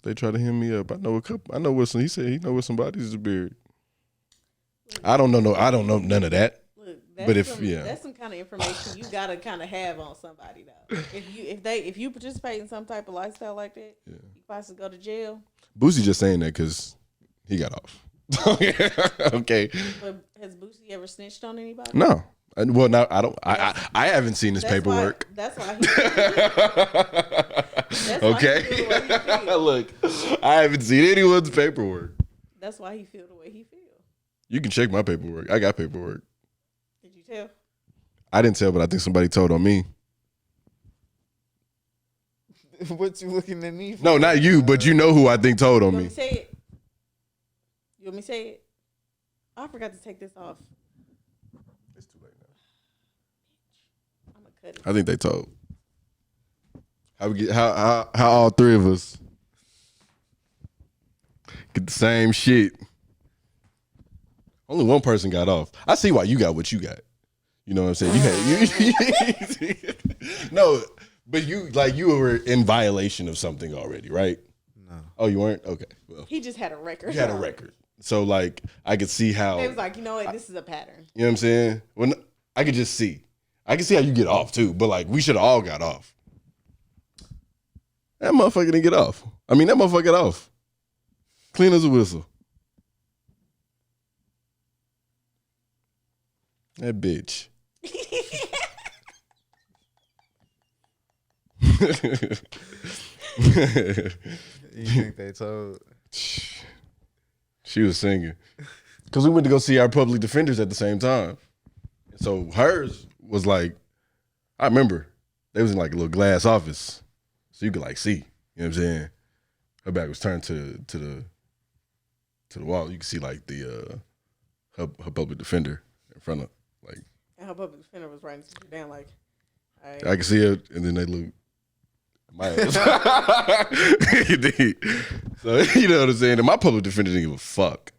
they try to hit me up. I know a couple. I know where some. He said he know where some bodies is buried. I don't know. I don't know none of that. Look, that's some kind of information you gotta kind of have on somebody though. If you participate in some type of lifestyle like that, you possibly go to jail. Boosie just saying that because he got off. Okay. But has Boosie ever snitched on anybody? No. Well, no, I don't. I haven't seen his paperwork. That's why. Okay. Look, I haven't seen anyone's paperwork. That's why he feel the way he feel. You can check my paperwork. I got paperwork. Did you tell? I didn't tell, but I think somebody told on me. What you looking at me for? No, not you, but you know who I think told on me. You want me to say it? You want me to say it? I forgot to take this off. It's too late now. I'm gonna cut it. I think they told. How all three of us get the same shit. Only one person got off. I see why you got what you got. You know what I'm saying? No, but you were in violation of something already, right? No. Oh, you weren't? Okay. Well, He just had a record. you had a record. So like I could see how It was like, you know what, this is a pattern. You know what I'm saying? When I could just see. I can see how you get off too, but like we should have all got off. That motherfucker didn't get off. I mean, that motherfucker got off. Clean as a whistle. That bitch. You think they told? She was singing. Because we went to go see our public defenders at the same time. So hers was like, I remember, they was in like a little glass office. So you could like see. You know what I'm saying? Her back was turned to the wall. You could see like the her public defender in front of like. And her public defender was writing something down like, all right. I could see it, and then they look. My ass. So you know what I'm saying? And my public defender didn't give a fuck.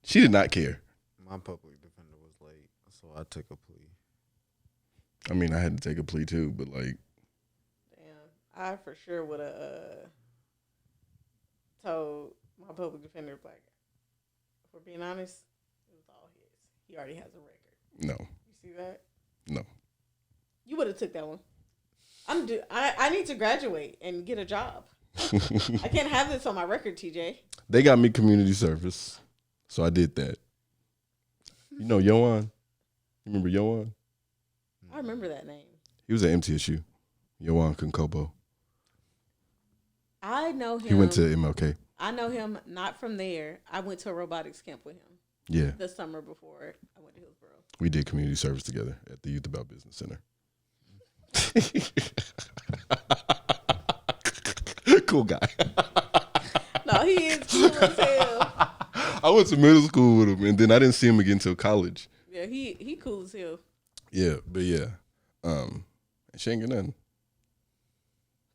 She did not care. My public defender was late, so I took a plea. I mean, I had to take a plea too, but like. Damn, I for sure would have told my public defender, like, if we're being honest, it was all his. He already has a record. No. You see that? No. You would have took that one. I need to graduate and get a job. I can't have this on my record, TJ. They got me community service, so I did that. You know Yohan? You remember Yohan? I remember that name. He was at MTSU. Yohan Kunkobo. I know him. He went to MLK. I know him not from there. I went to a robotics camp with him. Yeah. The summer before I went to Hillsboro. We did community service together at the Youth About Business Center. Cool guy. No, he is cool as hell. I went to middle school with him, and then I didn't see him again until college. Yeah, he cool as hell. Yeah, but yeah. She ain't get nothing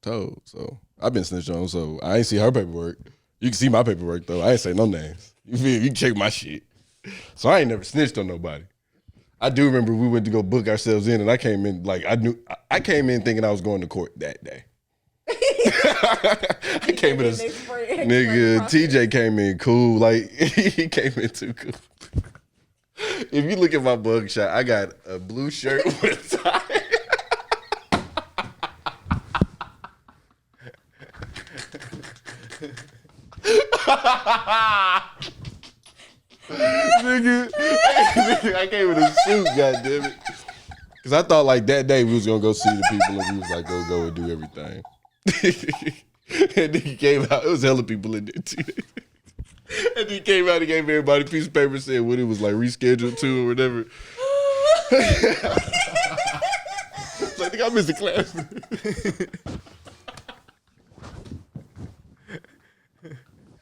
told. So I've been snitched on, so I ain't see her paperwork. You can see my paperwork though. I ain't say no names. You feel? You can check my shit. So I ain't never snitched on nobody. I do remember we went to go book ourselves in, and I came in like I came in thinking I was going to court that day. I came in nigga. TJ came in cool, like he came in too cool. If you look at my bug shot, I got a blue shirt with a tie. Nigga, I came in a suit, goddammit. Cause I thought like that day we was gonna go see the people and we was like go and do everything. And then he came out, it was hella people in there too. And he came out and gave everybody a piece of paper saying what it was like rescheduled to or whatever. It's like, I think I missed a class.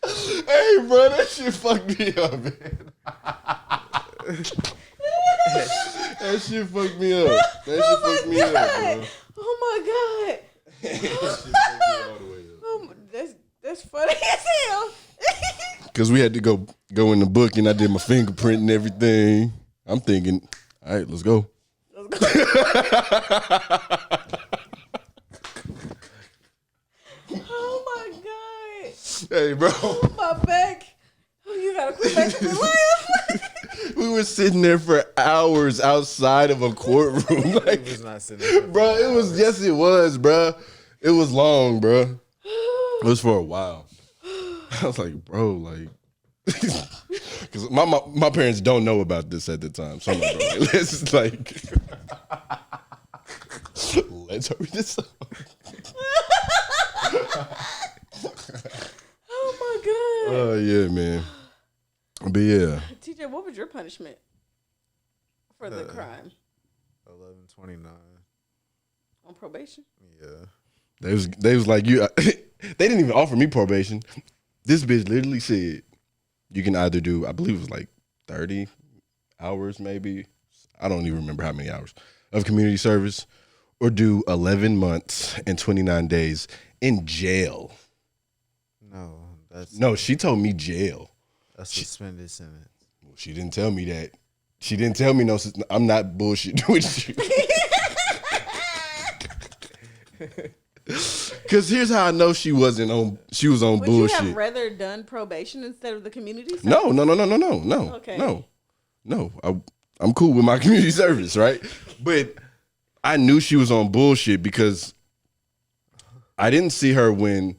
Hey, bro, that shit fucked me up, man. That shit fucked me up. That shit fucked me up, bro. Oh my god. That shit fucked me all the way up. Oh, that's funny as hell. Cause we had to go in the book and I did my fingerprint and everything. I'm thinking, all right, let's go. Oh my god. Hey, bro. Oh, my back. Oh, you gotta quit making me laugh. We were sitting there for hours outside of a courtroom. Like, It was not sitting there. bro, it was, yes, it was, bro. It was long, bro. It was for a while. I was like, bro, like, because my parents don't know about this at the time. So I'm like, bro, like, let's hurry this up. Oh my god. Oh, yeah, man. But yeah. TJ, what was your punishment for the crime? 1129. On probation? Yeah. They was like, you. They didn't even offer me probation. This bitch literally said, you can either do, I believe it was like 30 hours maybe. I don't even remember how many hours of community service, or do 11 months and 29 days in jail. No, she told me jail. That's suspended sentence. Well, she didn't tell me that. She didn't tell me no. I'm not bullshitting with you. Because here's how I know she was on Would bullshit. you have rather done probation instead of the community service? No. Okay. No. I'm cool with my community service, right? But I knew she was on bullshit because I didn't see her when,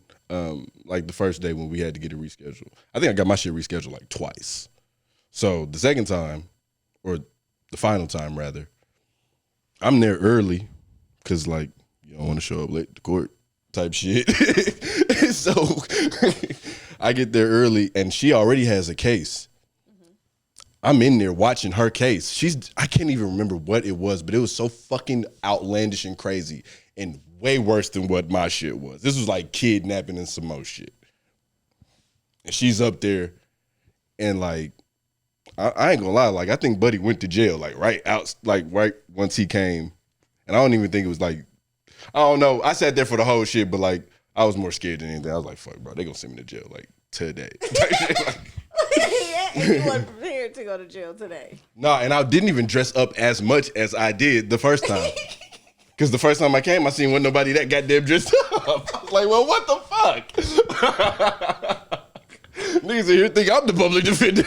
like the first day when we had to get it rescheduled. I think I got my shit rescheduled like twice. So the second time, or the final time rather, I'm there early because like you don't want to show up late to court type shit. So I get there early and she already has a case. I'm in there watching her case. I can't even remember what it was, but it was so fucking outlandish and crazy and way worse than what my shit was. This was like kidnapping and some more shit. And she's up there and like, I ain't gonna lie, like I think Buddy went to jail like right once he came. And I don't even think it was like, I don't know. I sat there for the whole shit, but like I was more scared than anything. I was like, fuck bro, they gonna send me to jail like today. And you weren't prepared to go to jail today. No, and I didn't even dress up as much as I did the first time. Because the first time I came, I seen wasn't nobody that goddamn dressed up. I was like, well, what the fuck? Niggas in here think I'm the public defender.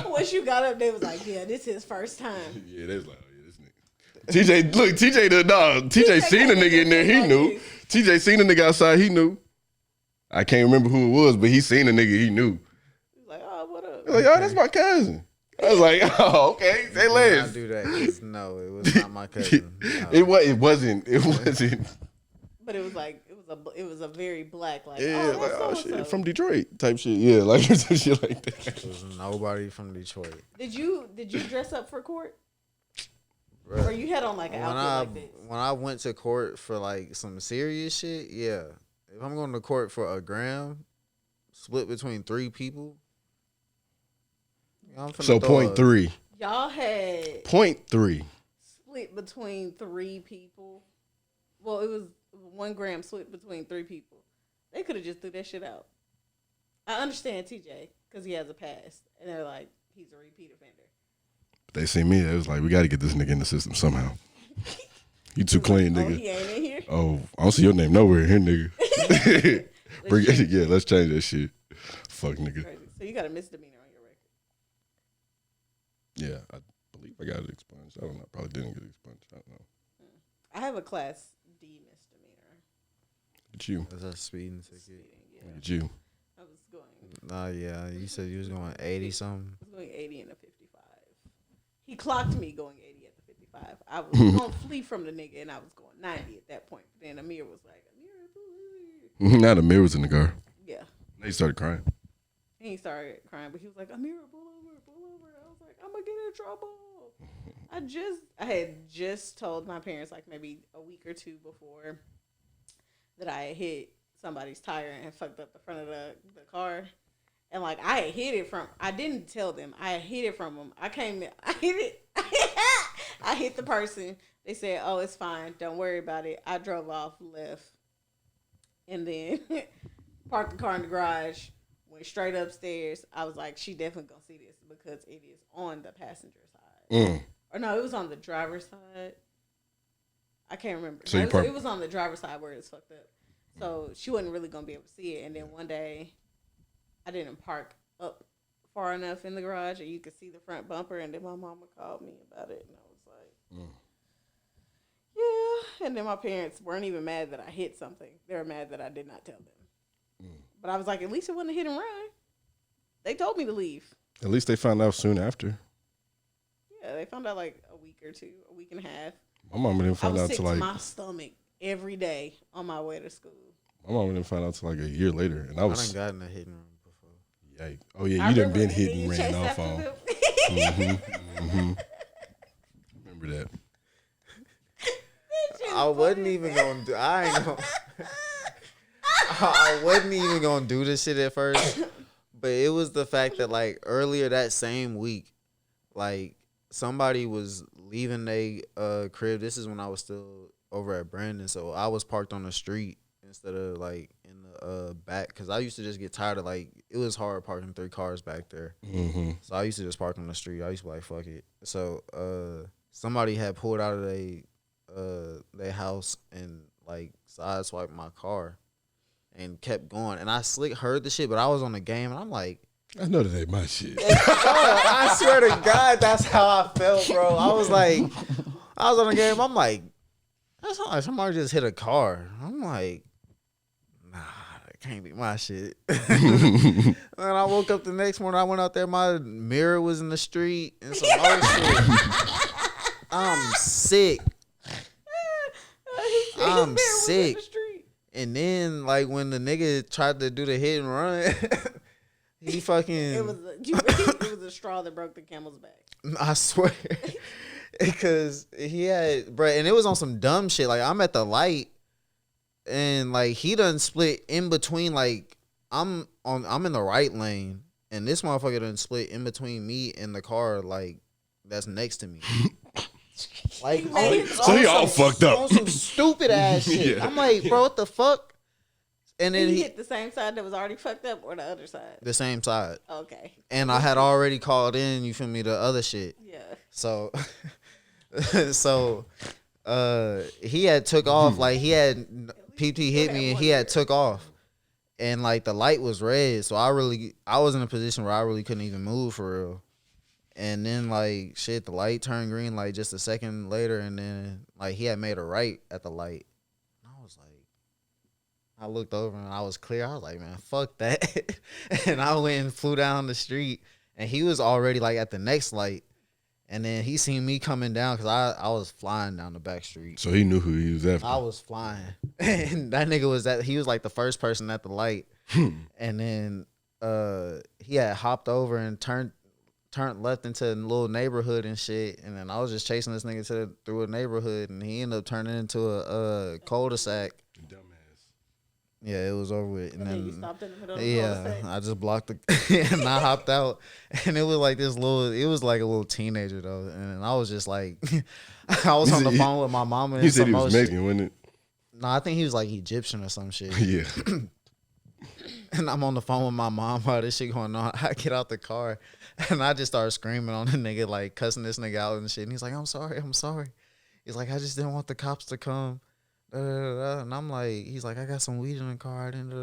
Once you got up, they was like, yeah, this is his first time. Yeah, they was like, oh, yeah, this nigga. TJ, look, TJ seen a nigga in there, he knew. TJ seen a nigga outside, he knew. I can't remember who it was, but he seen a nigga, he knew. He was like, oh, what up? Like, oh, that's my cousin. I was like, oh, okay, say less. I do that. No, it was not my cousin. No. It wasn't. But it was like it was a very black like shit, from Detroit type shit. Yeah, like some shit like that. It was nobody from Detroit. Did you dress up for court? Or you had on like an outfit like this? When I went to court for like some serious shit, yeah. If I'm going to court for a gram split between 3 people, so 0.3. Y'all had 0.3 split between 3 people. Well, it was 1 gram split between 3 people. They could have just threw that shit out. I understand TJ because he has a past, and they're like, he's a repeat offender. They see me. It was like, we got to get this nigga in the system somehow. You too clean, nigga. Oh, he ain't in here. Oh, I don't see your name nowhere in here, nigga. Let's change that shit. Fuck, nigga. So you got a misdemeanor on your record. Yeah, I believe I got it expunged. I don't know. I probably didn't get it expunged. I don't know. I have a class D misdemeanor. Look at you. That's a speeding ticket. Yeah. Look at you. I was going. Yeah. You said you was going 80 something. I was going 80 in a 55. He clocked me going 80 at the 55. I was going to flee from the nigga, and I was going 90 at that point. But then Ameera was like, Ameera. Now the mirror was in the car. Yeah. They started crying. He started crying, but he was like, Ameera, pull over. I was like, I'm going to get in trouble. I had just told my parents like maybe a week or 2 before that I had hit somebody's tire and fucked up the front of the car. And like I had hit it from, I didn't tell them. I had hit it from them. I hit it. I hit the person. They said, oh, it's fine. Don't worry about it. I drove off, left. And then parked the car in the garage, went straight upstairs. I was like, she definitely gonna see this because it is on the passenger side. Or no, it was on the driver's side. I can't remember. So no, it was on the driver's side where it's fucked up. So she wasn't really gonna be able to see it. And then one day, I didn't park up far enough in the garage, and you could see the front bumper. And then my mama called me about it, and I was like, yeah. And then my parents weren't even mad that I hit something. They were mad that I did not tell them. But I was like, at least it wasn't a hit and run. They told me to leave. At least they found out soon after. Yeah, they found out like a week or 2, a week and a half. My mama didn't find out till like my stomach every day on my way to school. My mama didn't find out till like a year later, and I done gotten a hit and run before. Yikes! Oh yeah, you done been hit and ran off on. Remember that? I wasn't even gonna do. I wasn't even gonna do this shit at first, but it was the fact that like earlier that same week, like somebody was leaving their crib. This is when I was still over at Brandon, so I was parked on the street instead of like in the back, because I used to just get tired of like it was hard parking 3 cars back there. So I used to just park on the street. I used to be like fuck it. So somebody had pulled out of their house and like sideswiped my car and kept going, and I heard the shit, but I was on the game and I'm like, I know that ain't my shit. I swear to God, that's how I felt, bro. I was on the game. I'm like, that's not like somebody just hit a car. I'm like, nah, that can't be my shit. And I woke up the next morning. I went out there. My mirror was in the street and some other shit. I'm sick. I'm sick. And then, like, when the nigga tried to do the hit and run, he fucking... It was a straw that broke the camel's back. I swear. Because he had... Bruh, and it was on some dumb shit. Like, I'm at the light, and, like, he done split in between, like... I'm in the right lane, and this motherfucker done split in between me and the car, like, that's next to me. Like, so he all fucked up on some stupid ass shit. Yeah. I'm like, bro, what the fuck? And then he hit the same side that was already fucked up, or the other side? The same side. Okay. And I had already called in, you feel me, the other shit. Yeah. So, he had took off, like he had PT hit me and he had took off, and like the light was red, so I was in a position where I really couldn't even move for real. And then like shit, the light turned green like just a second later, and then like he had made a right at the light. And I was like, I looked over and I was clear. I was like, man, fuck that. And I went and flew down the street, and he was already like at the next light. And then he seen me coming down because I was flying down the back street. So he knew who he was after. I was flying, and that nigga was he was like the first person at the light. And then he had hopped over and turned left into a little neighborhood and shit. And then I was just chasing this nigga through a neighborhood, and he ended up turning into a cul-de-sac. Dumbass. Yeah, it was over with. And then you stopped in the middle of the cul-de-sac. I just blocked the and I hopped out, and it was like it was like a little teenager though, and I was just like, I was on the phone with my mama. He said he was Mexican, wasn't it? No, I think he was like Egyptian or some shit. Yeah. And I'm on the phone with my mom while this shit going on. I get out the car, and I just start screaming on the nigga, like cussing this nigga out and shit. And he's like, I'm sorry. He's like, I just didn't want the cops to come. And I'm like, he's like, I got some weed in the car. And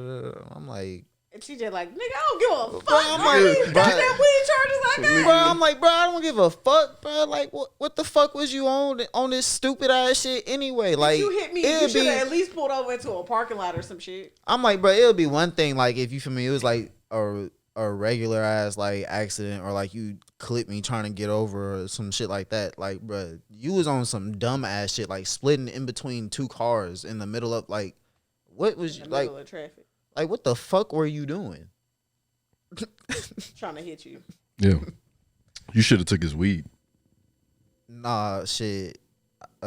I'm like, and TJ like, nigga, I don't give a fuck. I'm like, Goddamn weed charges I got. bro, I'm like, bro, I don't give a fuck, bro. Like, what the fuck was you on this stupid ass shit anyway? Like, you hit me, you should have at least pulled over into a parking lot or some shit. I'm like, bro, it would be one thing, like, if you feel me, it was like a regular ass like accident, or like you clipped me trying to get over or some shit like that. Like, bro, you was on some dumb ass shit, like splitting in between two cars in the middle of like, what was you like? Middle of traffic. Like, what the fuck were you doing? Trying to hit you. Yeah. You should have took his weed. Nah, shit. He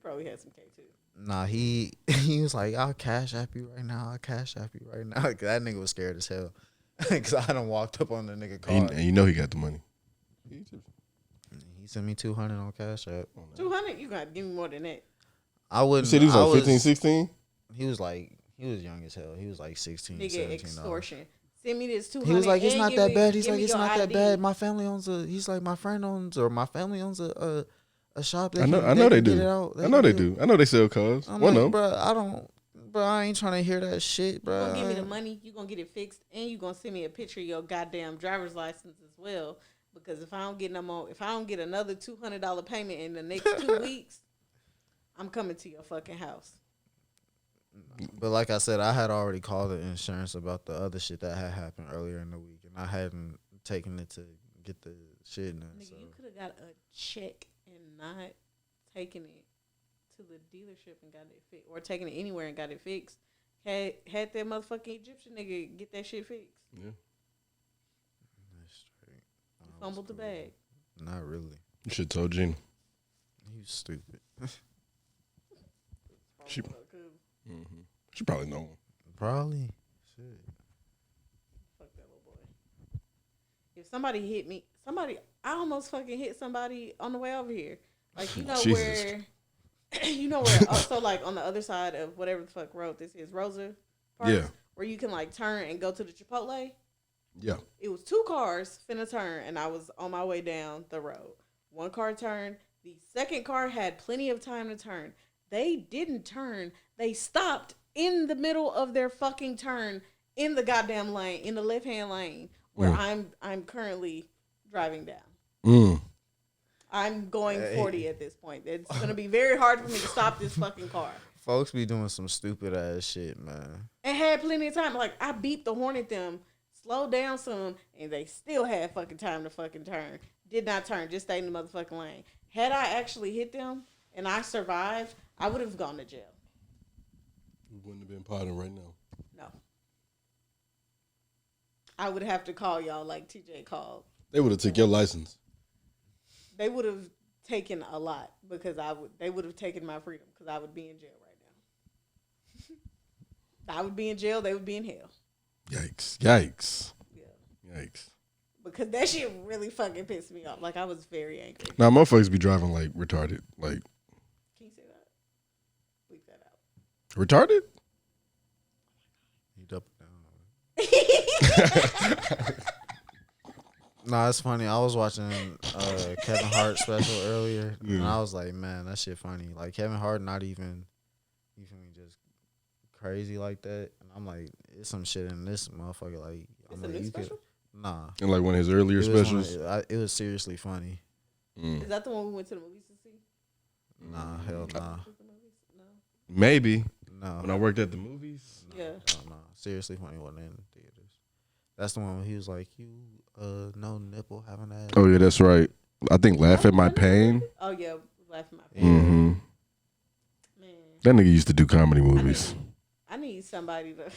probably had some K too. Nah, he was like, I'll cash app you right now. That nigga was scared as hell. Because I done walked up on the nigga car. And you know he got the money. He sent me 200 on Cash App. 200? You got to give me more than that. I wouldn't. You said he was like 15, 16? He was young as hell. He was like 16, Nigga, 17. extortion. Send me this 200. He was like, it's not that bad. He's like, it's not that ID. bad. My family owns he's like, my friend owns, or my family owns a shop. I know they do. I know they do. I know they sell cars. I'm One like, of bro, I ain't trying to hear that shit, bro. You gonna give me the money, you gonna get it fixed, and you gonna send me a picture of your goddamn driver's license as well. Because if I don't get another $200 payment in the next 2 weeks, I'm coming to your fucking house. But like I said, I had already called the insurance about the other shit that had happened earlier in the week, and I hadn't taken it to get the shit in. Nigga, So. you could have got a check and not taken it to the dealership and got it fixed, or taken it anywhere and got it fixed. Had that motherfucking Egyptian nigga get that shit fixed. Yeah. That's straight. You fumbled the bag. Not really. You should have told Gina. You stupid. She probably know him. Probably. Shit. Fuck that little boy. If somebody hit me, I almost fucking hit somebody on the way over here. Like, you know where, so like on the other side of whatever the fuck road this is, Rosa Parks, Yeah. where you can like turn and go to the Chipotle. Yeah. It was 2 cars finna turn, and I was on my way down the road. 1 car turned. The second car had plenty of time to turn. They didn't turn. They stopped in the middle of their fucking turn in the goddamn lane, in the left-hand lane, where I'm currently driving down. I'm going 40 at this point. It's going to be very hard for me to stop this fucking car. Folks be doing some stupid ass shit, man. And had plenty of time. Like, I beeped the horn at them, slowed down some, and they still had fucking time to fucking turn. Did not turn, just stayed in the motherfucking lane. Had I actually hit them and I survived, I would have gone to jail. You wouldn't have been potting right now. No. I would have to call y'all like TJ called. They would have took your license. They would have taken a lot because they would have taken my freedom because I would be in jail right now. I would be in jail. They would be in hell. Yikes. Yeah. Yikes. Because that shit really fucking pissed me off. Like, I was very angry. Now, motherfuckers be driving like retarded. Like, Can you say that? Bleep that out. retarded? He doubled down. Nah, it's funny. I was watching Kevin Hart special earlier, and I was like, man, that shit funny. Like, Kevin Hart not even, you feel me, just crazy like that. And I'm like, it's some shit in this motherfucker. Like, It's a new special? Nah. In like one of his earlier specials? It was seriously funny. Is that the one we went to the movies to see? Nah, hell nah. No. Maybe. No. When I worked at the movies? Yeah. No. Seriously funny wasn't in theaters. That's the one where he was like, you, no nipple having that. Oh, yeah, that's right. I think Laugh at My Pain. Oh, yeah. Laugh at My Pain. Mm-hmm. Man. That nigga used to do comedy movies. I need somebody to...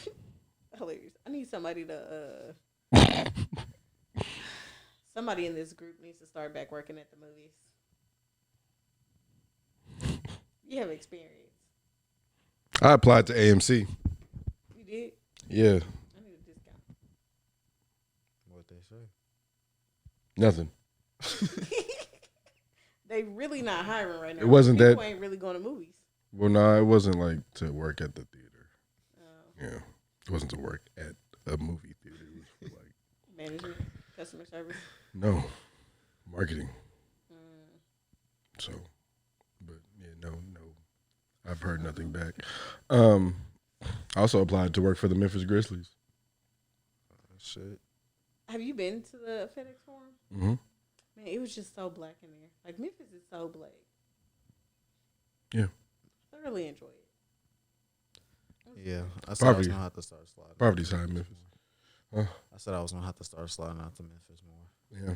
hilarious. I need somebody to... somebody in this group needs to start back working at the movies. You have experience. I applied to AMC. You did? Yeah. I need a discount. What they say? Nothing. They really not hiring right now. It wasn't People that- ain't really going to movies. Well, no, it wasn't like to work at the theater. Oh. Yeah. It wasn't to work at a movie theater. It was for like... Management, customer service. No. Marketing. So, but yeah, no. I've heard nothing back. I also applied to work for the Memphis Grizzlies. Shit. Have you been to the FedEx Forum? Mm-hmm. Man, it was just so black in there. Like, Memphis is so black. Yeah. Thoroughly enjoy it. Yeah. I said I was Poverty. going to have to start sliding. Poverty's high in Memphis. I said I was going to have to start sliding out to Memphis more. Yeah.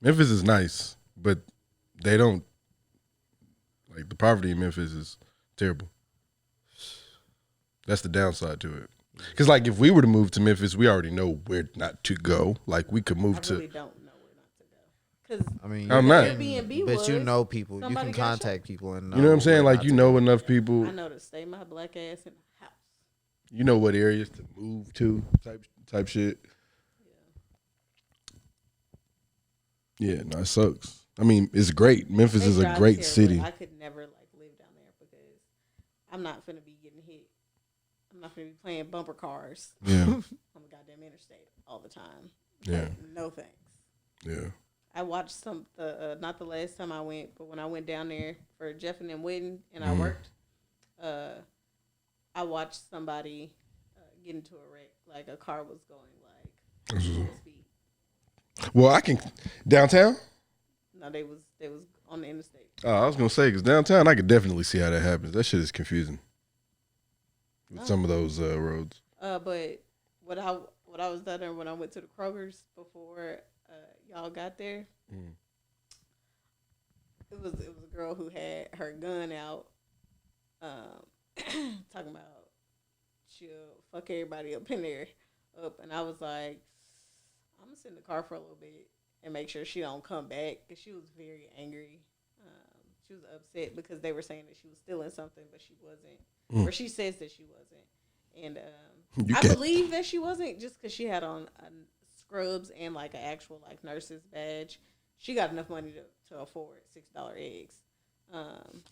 Memphis is nice, but they don't, like, the poverty in Memphis is terrible. That's the downside to it. Because, like, if we were to move to Memphis, we already know where not to go. Like, we could move I to... really don't know where not to go. Because I mean, I'm not. Airbnb but you was, know people. You somebody can got contact people and know. You know what I'm saying? where Like, not you to know go. enough people. I know to stay my black ass in the house. You know what areas to move to type shit. Yeah, no, it sucks. I mean, it's great. Memphis They is a drive great terrible. city. I could never like live down there because I'm not finna be getting hit. I'm not finna be playing bumper cars Yeah, on the goddamn interstate all the time. yeah, Like, no thanks. yeah. I watched some not the last time I went, but when I went down there for Jeff and them wedding and Mm-hmm. I worked, I watched somebody get into a wreck. Like a car was going like full speed. Well, I can downtown. No, they was on the interstate. Oh, I was gonna say because downtown, I could definitely see how that happens. That shit is confusing with some of those roads. But what I was down there when I went to the Kroger's before y'all got there. Mm. It was a girl who had her gun out, talking about she'll fuck everybody up in there, and I was like, I'm gonna sit in the car for a little bit and make sure she don't come back because she was very angry. She was upset because they were saying that she was stealing something, but she wasn't, or she says that she wasn't, and I believe that she wasn't just because she had on scrubs and like an actual like nurse's badge. She got enough money to afford $6 eggs.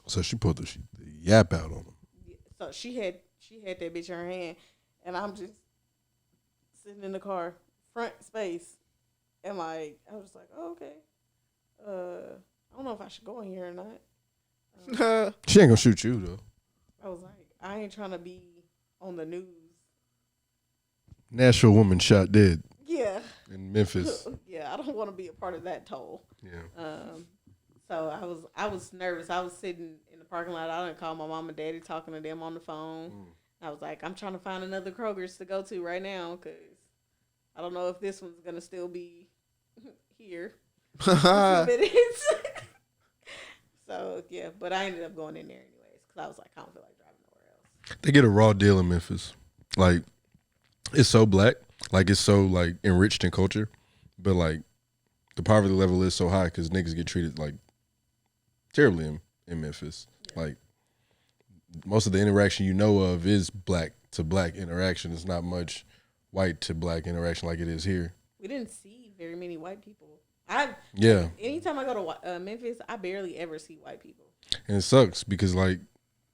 So she pulled the yap out on them. So she had that bitch in her hand, and I'm just sitting in the car, front space, and like I was like, oh, okay. I don't know if I should go in here or not. She ain't gonna shoot you though. I was like, I ain't trying to be on the news. Nashville woman shot dead Yeah. in Memphis. Yeah, I don't want to be a part of that toll. Yeah. So I was nervous. I was sitting in the parking lot. I didn't call my mom and daddy, talking to them on the phone. I was like, I'm trying to find another Kroger's to go to right now because I don't know if this one's gonna still be here. In a few minutes. So yeah, but I ended up going in there anyways because I was like, I don't feel like driving nowhere else. They get a raw deal in Memphis. Like, it's so black. Like, it's so, like, enriched in culture. But, like, the poverty level is so high because niggas get treated, like, terribly in Memphis. Yeah. Like, most of the interaction you know of is black to black interaction. It's not much white to black interaction like it is here. We didn't see very many white people. Anytime I go to Memphis, I barely ever see white people. And it sucks because, like,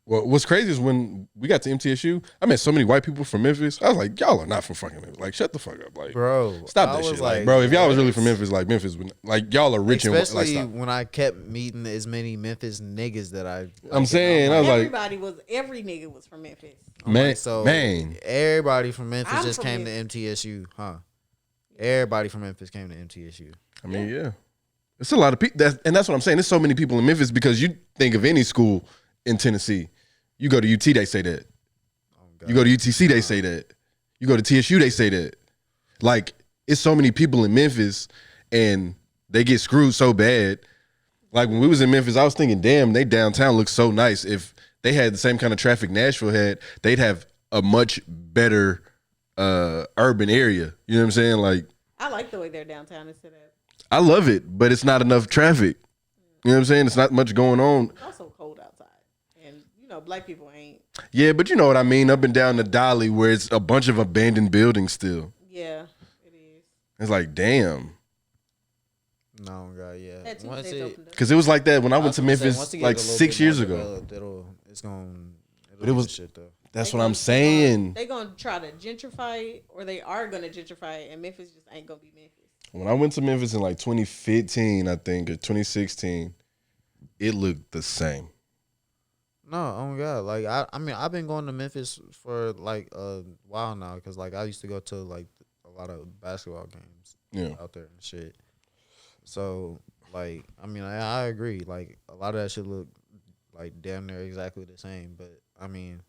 well, what's crazy is when we got to MTSU, I met so many white people from Memphis. I was like, y'all are not from fucking Memphis. Like, shut the fuck up. Like, bro, stop that shit. Like, bro, if y'all was really from Memphis, like, Memphis would, like, y'all are rich especially and, like, when I kept meeting as many Memphis niggas that I'm saying, I was like, every nigga was from Memphis. Man, so man. everybody from Memphis I'm just from came Memphis. to MTSU, huh? Everybody from Memphis came to MTSU. I mean, yeah. It's a lot of people. That's what I'm saying. There's so many people in Memphis because you think of any school in Tennessee. You go to UT, they say that. You go to UTC, they say that. You go to TSU, they say that. Like, it's so many people in Memphis, and they get screwed so bad. Like, when we was in Memphis, I was thinking, damn, they downtown looks so nice. If they had the same kind of traffic Nashville had, they'd have a much better urban area. You know what I'm saying? Like, I like the way they're downtown instead of. I love it, but it's not enough traffic. You know what I'm saying? It's not much going on. It's also cold outside, and black people ain't. Yeah, but you know what I mean. Up and down the Dolly, where it's a bunch of abandoned buildings still. Yeah, it is. It's like, damn. No, God, yeah. Because it was like that when I went to Memphis like 6 years ago. It's going. But it was shit though. That's what I'm saying. They're gonna try to gentrify it, or they are gonna gentrify it, and Memphis just ain't gonna be Memphis. When I went to Memphis in like 2015, I think, or 2016, it looked the same. No, oh my God. Like, I mean, I've been going to Memphis for like a while now because like I used to go to like a lot of basketball games out there and shit. So, like, I mean, I agree. Like, a lot of that shit look like damn near exactly the same. But, I mean,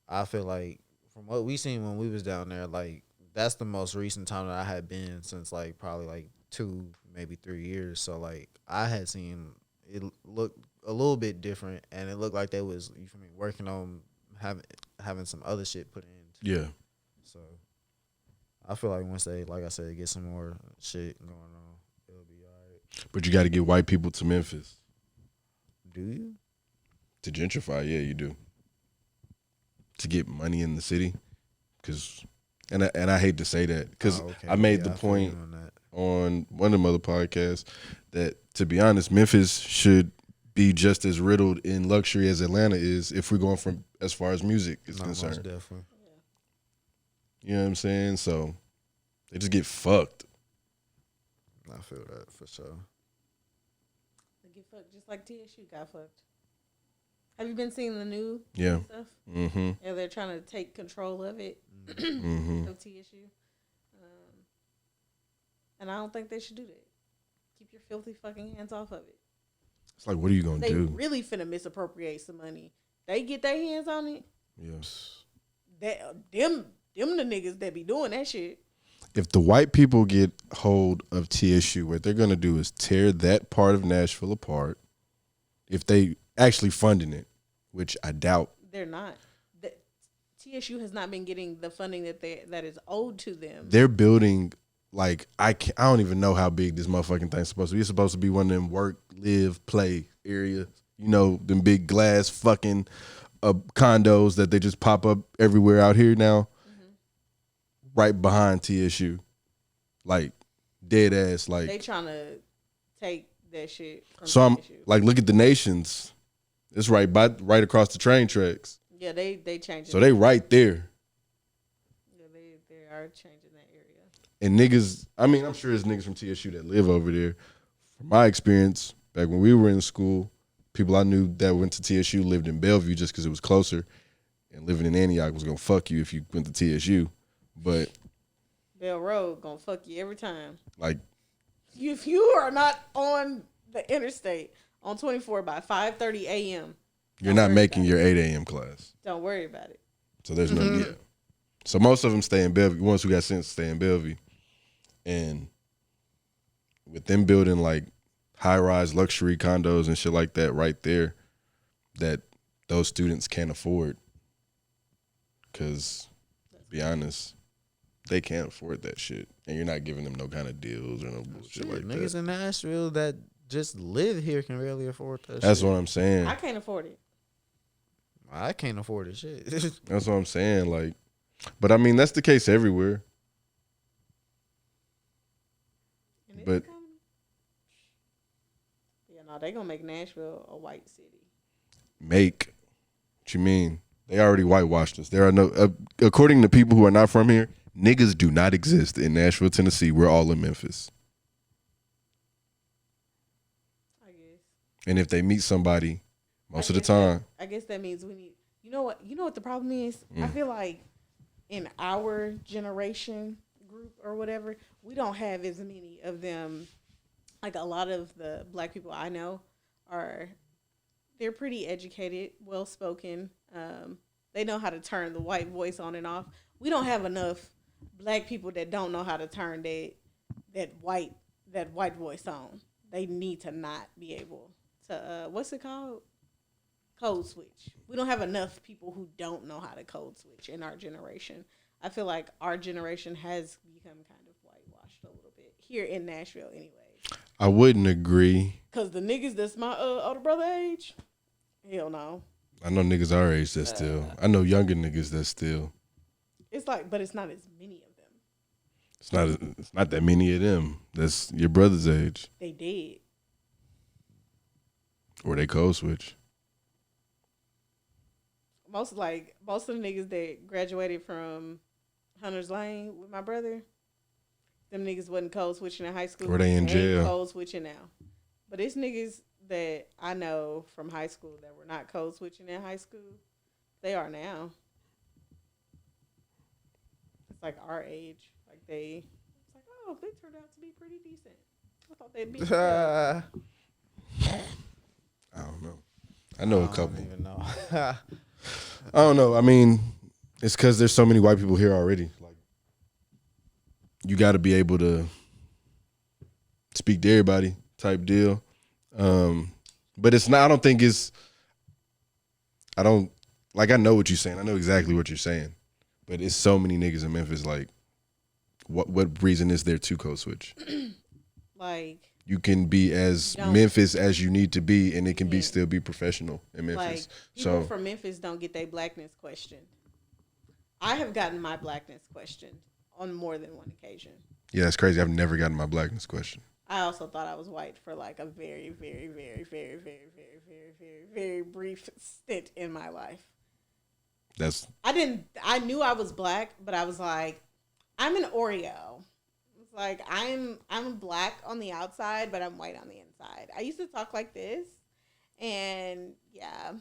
I feel like from what we seen when we was down there, like, that's the most recent time that I had been since, like, probably, like, 2, maybe 3 years. So, like, I had seen it look a little bit different, and it looked like they was, you feel me, working on having some other shit put in. Yeah. So, I feel like once they, like I said, get some more shit going on, it'll be all right. But you got to get white people to Memphis. Do you? To gentrify, yeah, you do. To get money in the city. Because... And I hate to say that because I made the point on one of them other podcasts that, to be honest, Memphis should be just as riddled in luxury as Atlanta is if we're going from as far as music is concerned. Most definitely. You know what I'm saying? So they just get fucked. I feel that for sure. They get fucked just like TSU got fucked. Have you been seeing the new stuff? Mm-hmm. Yeah, they're trying to take control of it, mm-hmm. of TSU. And I don't think they should do that. Keep your filthy fucking hands off of it. It's like, what are you going to do? They really finna misappropriate some money. They get their hands on it. Yes. Them the niggas that be doing that shit. If the white people get hold of TSU, what they're going to do is tear that part of Nashville apart. If they actually funding it, which I doubt. They're not. TSU has not been getting the funding that is owed to them. They're building, like, I don't even know how big this motherfucking thing's supposed to be. It's supposed to be one of them work, live, play areas. You know, them big glass fucking condos that they just pop up everywhere out here now. Mm-hmm. Right behind TSU. Like, dead ass. Like, they trying to take that shit from so I'm TSU. like, look at the Nations. It's right right across the train tracks. Yeah, they changed it. So they right there. Yeah, they are changing that area. And niggas, I mean, I'm sure there's niggas from TSU that live over there. From my experience, back when we were in school, people I knew that went to TSU lived in Bellevue just because it was closer. And living in Antioch was going to fuck you if you went to TSU. But Bell Road going to fuck you every time. Like, if you are not on the interstate on 24 by 5:30 a.m., you're not making your 8 a.m. class. Don't worry about it. So there's no, yeah. So most of them stay in Bellevue. Ones who got sense stay in Bellevue. And with them building like high-rise luxury condos and shit like that right there that those students can't afford. Because, to be honest, they can't afford that shit. And you're not giving them no kind of deals or no bullshit like that. Niggas in Nashville that just live here can barely afford that shit. That's what I'm saying. I can't afford it. I can't afford it. Shit. That's what I'm saying. Like, but I mean, that's the case everywhere. But yeah, no, they gonna make Nashville a white city. Make? What you mean? They already whitewashed us. There are no, according to people who are not from here, niggas do not exist in Nashville, Tennessee. We're all in Memphis. I guess. And if they meet somebody, most of the time, I guess that means we need. You know what the problem is? I feel like in our generation group, group or whatever, we don't have as many of them. Like a lot of the black people I know they're pretty educated, well spoken. They know how to turn the white voice on and off. We don't have enough black people that don't know how to turn that white voice on. They need to not be able to what's it called? Code switch. We don't have enough people who don't know how to code switch in our generation. I feel like our generation has become kind of whitewashed a little bit here in Nashville anyway. I wouldn't agree. Cause the niggas that's my older brother age, hell no. I know niggas our age that still. I know younger niggas that still. It's like, but it's not as many of them. It's not that many of them. That's your brother's age. They did. Or they code switch. Most of the niggas that graduated from Hunter's Lane with my brother, them niggas wasn't code switching in high school. Or they in jail. Code switching now. But it's niggas that I know from high school that were not code switching in high school. They are now. It's like our age. Like it's like, oh, they turned out to be pretty decent. I thought they'd be. I don't know. I know a couple. I don't even know. I don't know. I mean, it's because there's so many white people here already. Like, you got to be able to speak to everybody type deal. But it's not. I don't think it's. I don't like. I know what you're saying. I know exactly what you're saying. But it's so many niggas in Memphis. Like, what reason is there to code switch? Like. You can be as Memphis as you need to be, and it can still be professional in Memphis. Like, people from Memphis don't get their blackness questioned. I have gotten my blackness questioned on more than one occasion. Yeah, it's crazy. I've never gotten my blackness questioned. I also thought I was white for like a very, very, very, very, very, very, very, very, very brief stint in my life. I knew I was black, but I was like, I'm an Oreo. Like, I'm black on the outside, but I'm white on the inside. I used to talk like this, and yeah.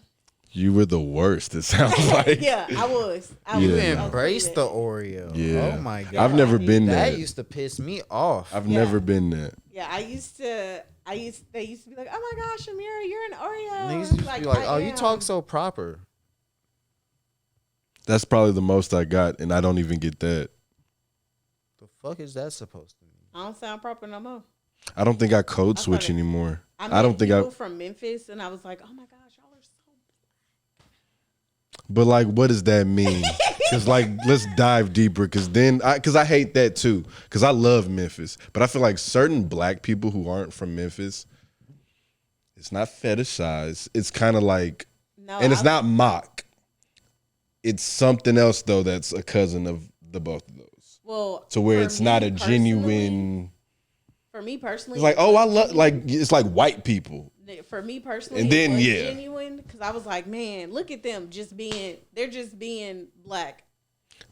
You were the worst, it sounds like. Yeah, I was. You embraced the Oreo. Yeah. Oh, my God. I've never been that. That used to piss me off. I've never been that. Yeah, they used to be like, oh, my gosh, Ameera, you're an Oreo. They used to be like, oh, you talk so proper. That's probably the most I got, and I don't even get that. The fuck is that supposed to mean? I don't sound proper no more. I don't think I code switch anymore. I don't think I from Memphis, and I was like, oh my gosh, y'all are so black. But like, what does that mean? Because like, let's dive deeper. Because I hate that too. Because I love Memphis, but I feel like certain black people who aren't from Memphis, it's not fetishized. It's kind of like, it's not mock. It's something else though. That's a cousin of the both of those. Well, to where it's not a genuine. For me personally, it's like, oh, I love, like, it's like white people. For me personally, and then genuine, because I was like, man, look at them, they're just being black.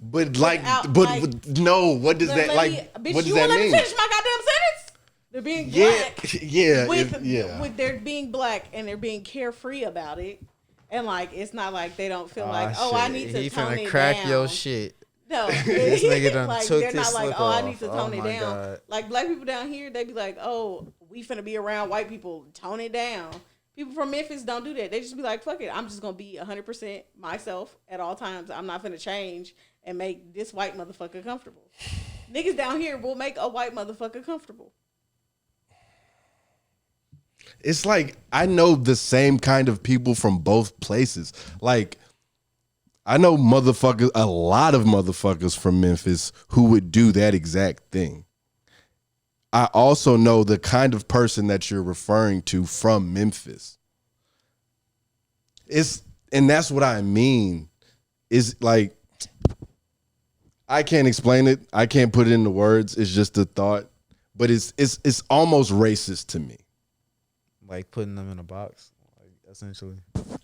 But like, no, what does that like? Bitch, what does you that won't mean? Let me finish my goddamn sentence. They're being black. Yeah, with their being black and they're being carefree about it, and like, it's not like they don't feel like, oh, I need to tone it down. He finna crack your shit. No, this nigga done like, took they're this not like, slip oh, off. I need to tone it down. God. Like black people down here, they be like, oh, we finna be around white people, tone it down. People from Memphis don't do that. They just be like, fuck it, I'm just gonna be 100% myself at all times. I'm not finna change and make this white motherfucker comfortable. Niggas down here will make a white motherfucker comfortable. It's like, I know the same kind of people from both places. Like, I know a lot of motherfuckers from Memphis who would do that exact thing. I also know the kind of person that you're referring to from Memphis. And that's what I mean. Is like, I can't explain it. I can't put it into words. It's just a thought. But it's almost racist to me. Like putting them in a box, like essentially.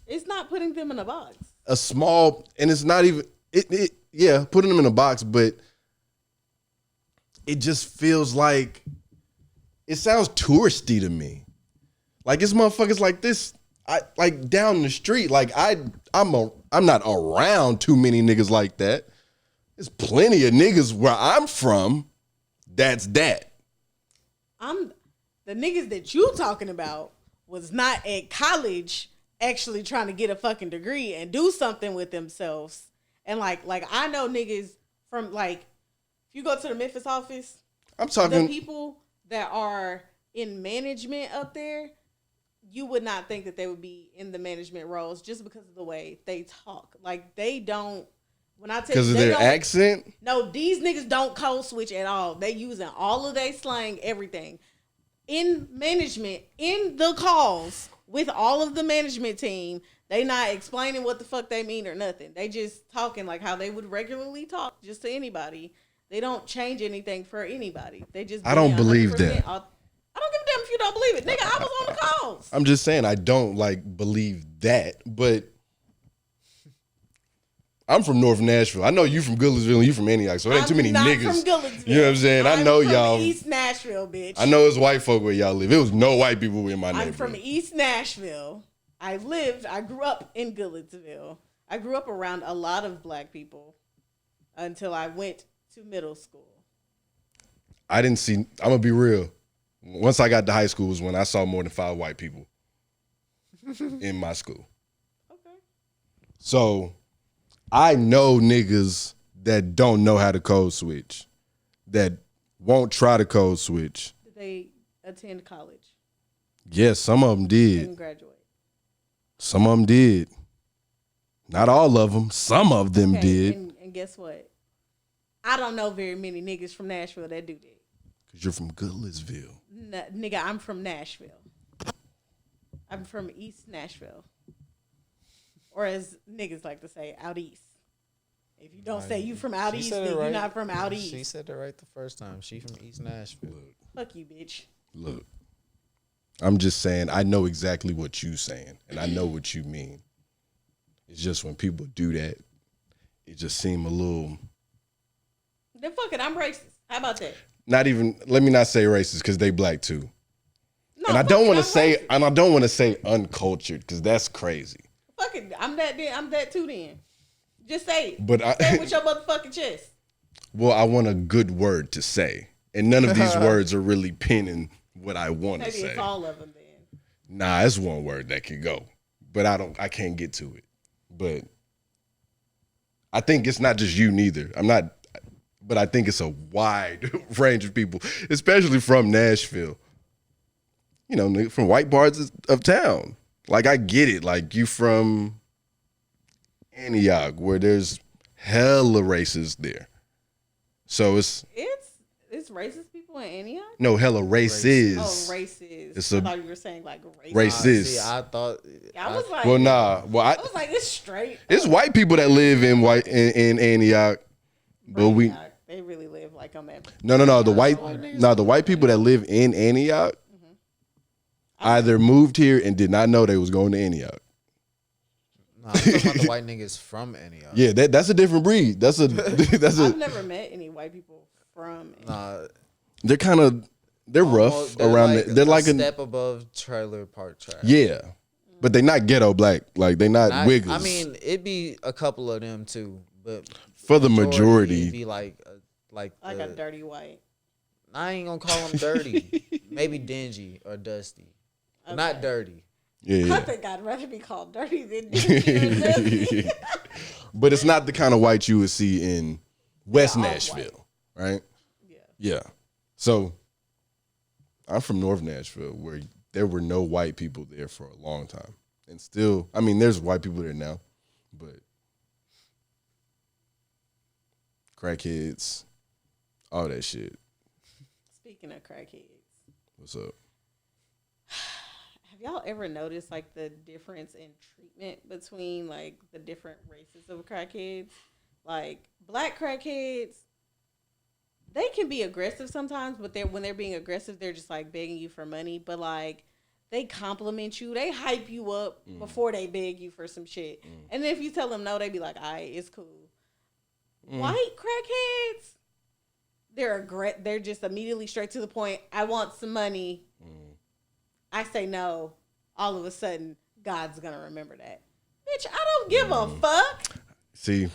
It's not putting them in a box. A small, and it's not even putting them in a box, but it just feels like, it sounds touristy to me. Like, it's motherfuckers like this, like down the street. Like, I'm not around too many niggas like that. There's plenty of niggas where I'm from that's that. The niggas that you talking about was not at college actually trying to get a fucking degree and do something with themselves. And like I know niggas from like, if you go to the Memphis office, I'm talking the people that are in management up there, you would not think that they would be in the management roles just because of the way they talk. Like they don't. When I tell you, because of their accent. No, these niggas don't code switch at all. They using all of their slang, everything. In management, in the calls with all of the management team, they not explaining what the fuck they mean or nothing. They just talking like how they would regularly talk just to anybody. They don't change anything for anybody. They just. I don't believe that. I don't give a damn if you don't believe it, nigga. I was on the calls. I'm just saying I don't like believe that, but I'm from North Nashville. I know you from Goodlettsville and you from Antioch, so it ain't too many niggas. From Goodlettsville. You know what I'm saying? I know from y'all. East Nashville, bitch. I know it's white folk where y'all live. It was no white people in my neighborhood. I'm from East Nashville. I grew up in Goodlettsville. I grew up around a lot of black people until I went to middle school. I didn't see, I'm going to be real. Once I got to high school was when I saw more than 5 white people in my school. Okay. So I know niggas that don't know how to code switch, that won't try to code switch. Did they attend college? Yes, some of them did. And graduate? Some of them did. Not all of them. Some of them did. And guess what? I don't know very many niggas from Nashville that do that. Because you're from Goodlettsville. Nigga, I'm from Nashville. I'm from East Nashville. Or as niggas like to say, out east. If you don't say you from out east, then you're not from out east. She said it right the first time. She from East Nashville. Fuck you, bitch. Look, I'm just saying I know exactly what you saying, and I know what you mean. It's just when people do that, it just seem a little. Then fuck it, I'm racist. How about that? Not even. Let me not say racist because they black too. No, and I don't want to say, and I don't want to say uncultured because that's crazy. Fuck it, I'm that too. Then just say it. But say it with your motherfucking chest. Well, I want a good word to say, and none of these words are really pinning what I want to say. Maybe it's all of them then. Nah, it's one word that can go, but I can't get to it. But I think it's not just you neither. But I think it's a wide range of people, especially from Nashville. You know, from white parts of town. Like, I get it. Like, you from Antioch, where there's hella racists there. So it's racist people in Antioch? No, hella races. Oh, races. I thought you were saying like racist. Racist. See, I thought. I was like, well, nah. Well, I was like, it's straight. It's white people that live in Antioch, but they really live like I'm at. No. The white people that live in Antioch either moved here and did not know they was going to Antioch. Nah, I'm talking about the white niggas from Antioch. Yeah, that's a different breed. I've never met any white people from Antioch. They're rough around it. They're like a step above trailer park trash. Yeah. But they not ghetto black. Like they not wiggles. I mean, it'd be a couple of them too, but for the majority, it'd be like a dirty white. I ain't gonna call them dirty. Maybe dingy or dusty, okay. Not dirty. Yeah. I think I'd rather be called dirty than dingy or dusty. But it's not the kind of white you would see in West Nashville, right? Yeah. So I'm from North Nashville, where there were no white people there for a long time. And still, I mean, there's white people there now, but crackheads, all that shit. Speaking of crackheads. What's up? Have y'all ever noticed like the difference in treatment between like the different races of crackheads? Like black crackheads, they can be aggressive sometimes, but when they're being aggressive, they're just like begging you for money. But like they compliment you, they hype you up before they beg you for some shit. And then if you tell them no, they be like, "All right, it's cool." White crackheads, they're just immediately straight to the point. I want some money. I say no. All of a sudden, God's gonna remember that. Bitch, I don't give a fuck. See,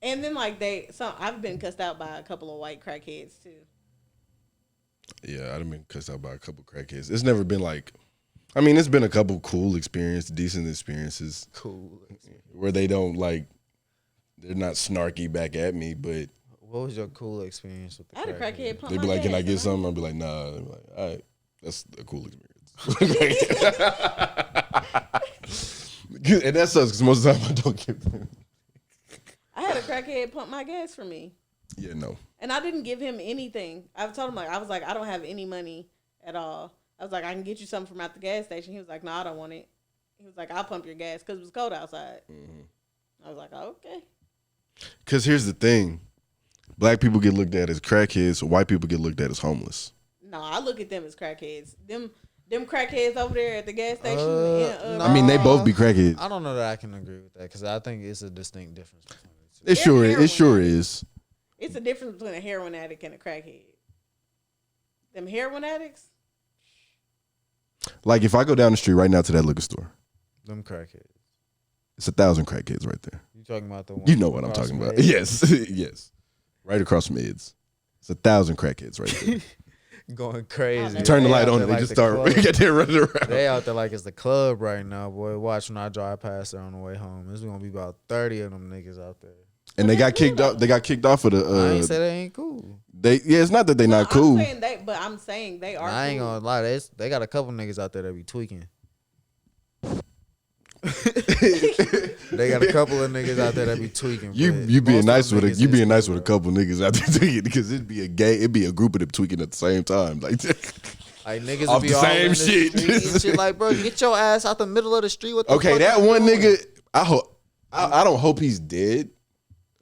And then like I've been cussed out by a couple of white crackheads too. Yeah, I've been cussed out by a couple crackheads. It's never been like, I mean, it's been a couple cool experiences, decent experiences. Cool. Where they don't like, they're not snarky back at me, but. What was your cool experience with the I had a crackhead pump They'd my be like, gas, can I get and something? I'd be like, nah. They'd be like, all right, that's a cool experience. And that sucks because most of the time I don't give them. I had a crackhead pump my gas for me. Yeah, no. And I didn't give him anything. I told him, I was like, I don't have any money at all. I was like, I can get you something from out the gas station. He was like, no, I don't want it. He was like, I'll pump your gas because it was cold outside. Mm-hmm. I was like, oh, okay. Because here's the thing. Black people get looked at as crackheads, white people get looked at as homeless. No, I look at them as crackheads. Them crackheads over there at the gas station. No, I mean, they both be crackheads. I don't know that I can agree with that because I think it's a distinct difference between the two. It sure is. It's a difference between a heroin addict and a crackhead. Them heroin addicts? Like, if I go down the street right now to that liquor store, Them crackheads. it's 1,000 crackheads right there. You talking about the one? You know what I'm talking about. Yes, yes. Right across from Ed's. It's 1,000 crackheads right there. Going crazy. You turn the They light out on there and they like just the start club. get there running around. They out there like it's the club right now, boy. Watch when I drive past there on the way home. There's gonna be about 30 of them niggas out there. And they got kicked off. They got kicked off of the. I ain't say they ain't cool. It's not that they not cool. I'm saying they are. I ain't cool. gonna lie. They got a couple niggas out there that be tweaking. They got a couple of niggas out there that be tweaking. You being nice with a couple. couple niggas out there tweaking because it'd be a group of them tweaking at the same time, like niggas off be the all same in the shit. street and shit. Like, bro, get your ass out the middle of the street. What the Okay, fuck that you one doing? nigga. I don't hope he's dead.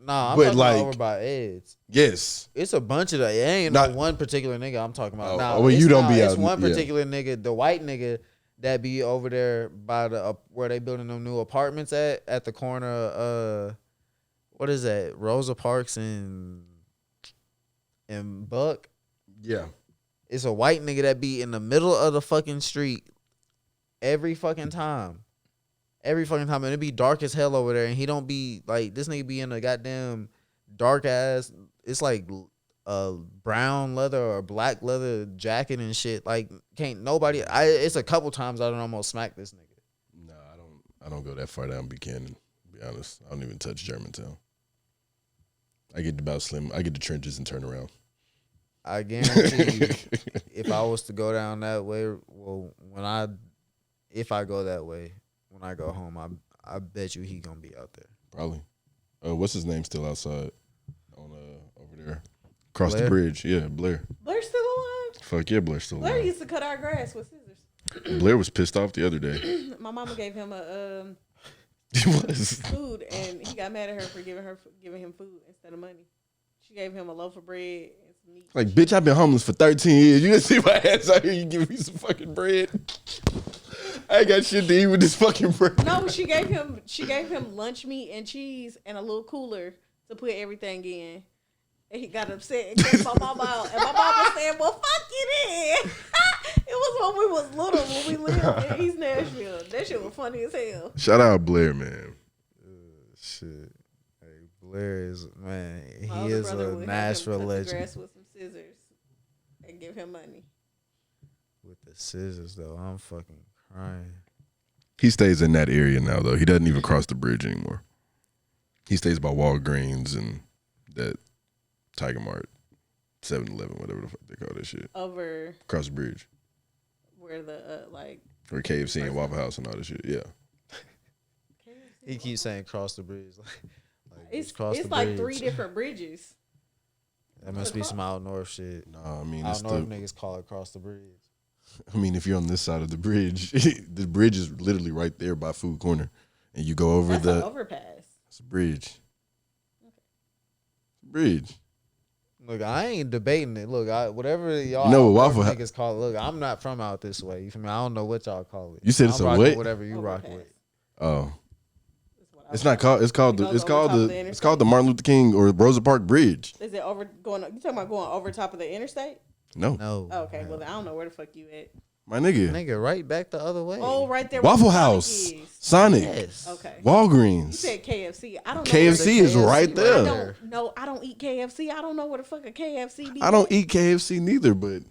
Nah, I'm but talking like, about over by Ed's. Yes, It's a bunch of that. It ain't Not- no one particular nigga I'm talking about. Oh, Now, well, you don't be It's out- one yeah. particular nigga, the white nigga that be over there by the where they building them new apartments at the corner. What is that? Rosa Parks and Buck. yeah. It's a white nigga that be in the middle of the fucking street every fucking time. Every fucking time. And it be dark as hell over there. And he don't be like, this nigga be in a goddamn dark ass, it's like a brown leather or black leather jacket and shit. Like, can't nobody, it's a couple times I done almost smacked this nigga. No, I don't go that far down Buchanan. To be honest, I don't even touch Germantown. I get about Slim. I get the trenches and turn around. I guarantee you, if I was to go down that way, well, if I go that way, when I go home, I bet you he gonna be out there. Probably. What's his name still outside on over there across Blair? the bridge? Yeah, Blair. Blair's still alive? Fuck yeah, Blair's still Blair alive. used to cut our grass with scissors. Blair was pissed off the other day. My mama gave him a He was. food, and he got mad at her for giving him food instead of money. She gave him a loaf of bread and some meat. Like, bitch, I've been homeless for 13 years. You didn't see my ass out here. You give me some fucking bread. I ain't got shit to eat with this fucking bread. No, she gave him lunch meat and cheese and a little cooler to put everything in. And he got upset and cussed my mama out. And my mama said, well, fuck you then. It was when we was little, when we lived in East Nashville. That shit was funny as hell. Shout out Blair, man. Shit. Hey, Blair is, man, My he older is brother a would have him Nashville cut the legend. grass with some scissors and give him money. With the scissors, though, I'm fucking crying. He stays in that area now, though. He doesn't even cross the bridge anymore. He stays by Walgreens and that Tiger Mart, 7-Eleven, whatever the fuck they call that shit. Over Across the bridge. where the, Or KFC and Waffle House and all that shit, yeah. He keeps saying cross the bridge. Like It's cross the like bridge. 3 different bridges. That must be some out north shit. Nah, I mean, Out it's north niggas call it cross the bridge. I mean, if you're on this side of the bridge, the bridge is literally right there by Food Corner. And you go over That's an overpass. It's a bridge. Bridge. Look, I ain't debating it. Look, whatever y'all You know what out north Waffle niggas call it. Look, I'm not from out this way. You feel me? I don't know what y'all call it. You said I'm it's a rocking what? Whatever you rock Overpass. with. Oh. That's what I It's was not thinking. called. It's called. It The, goes it's over called top of the. the It's interstate. called the Martin Luther King or Rosa Parks Bridge. Is it over going? You talking about going over top of the interstate? No. No. Oh, okay, well I don't know where the fuck you at. My nigga. Nigga, right back the other way. Oh, right there. where Waffle Sonic House. is. Sonic. Yes. Okay. Walgreens. You said KFC. I don't know. KFC is right there. I don't eat KFC. I don't know where the fuck a KFC be. I don't eat KFC neither, but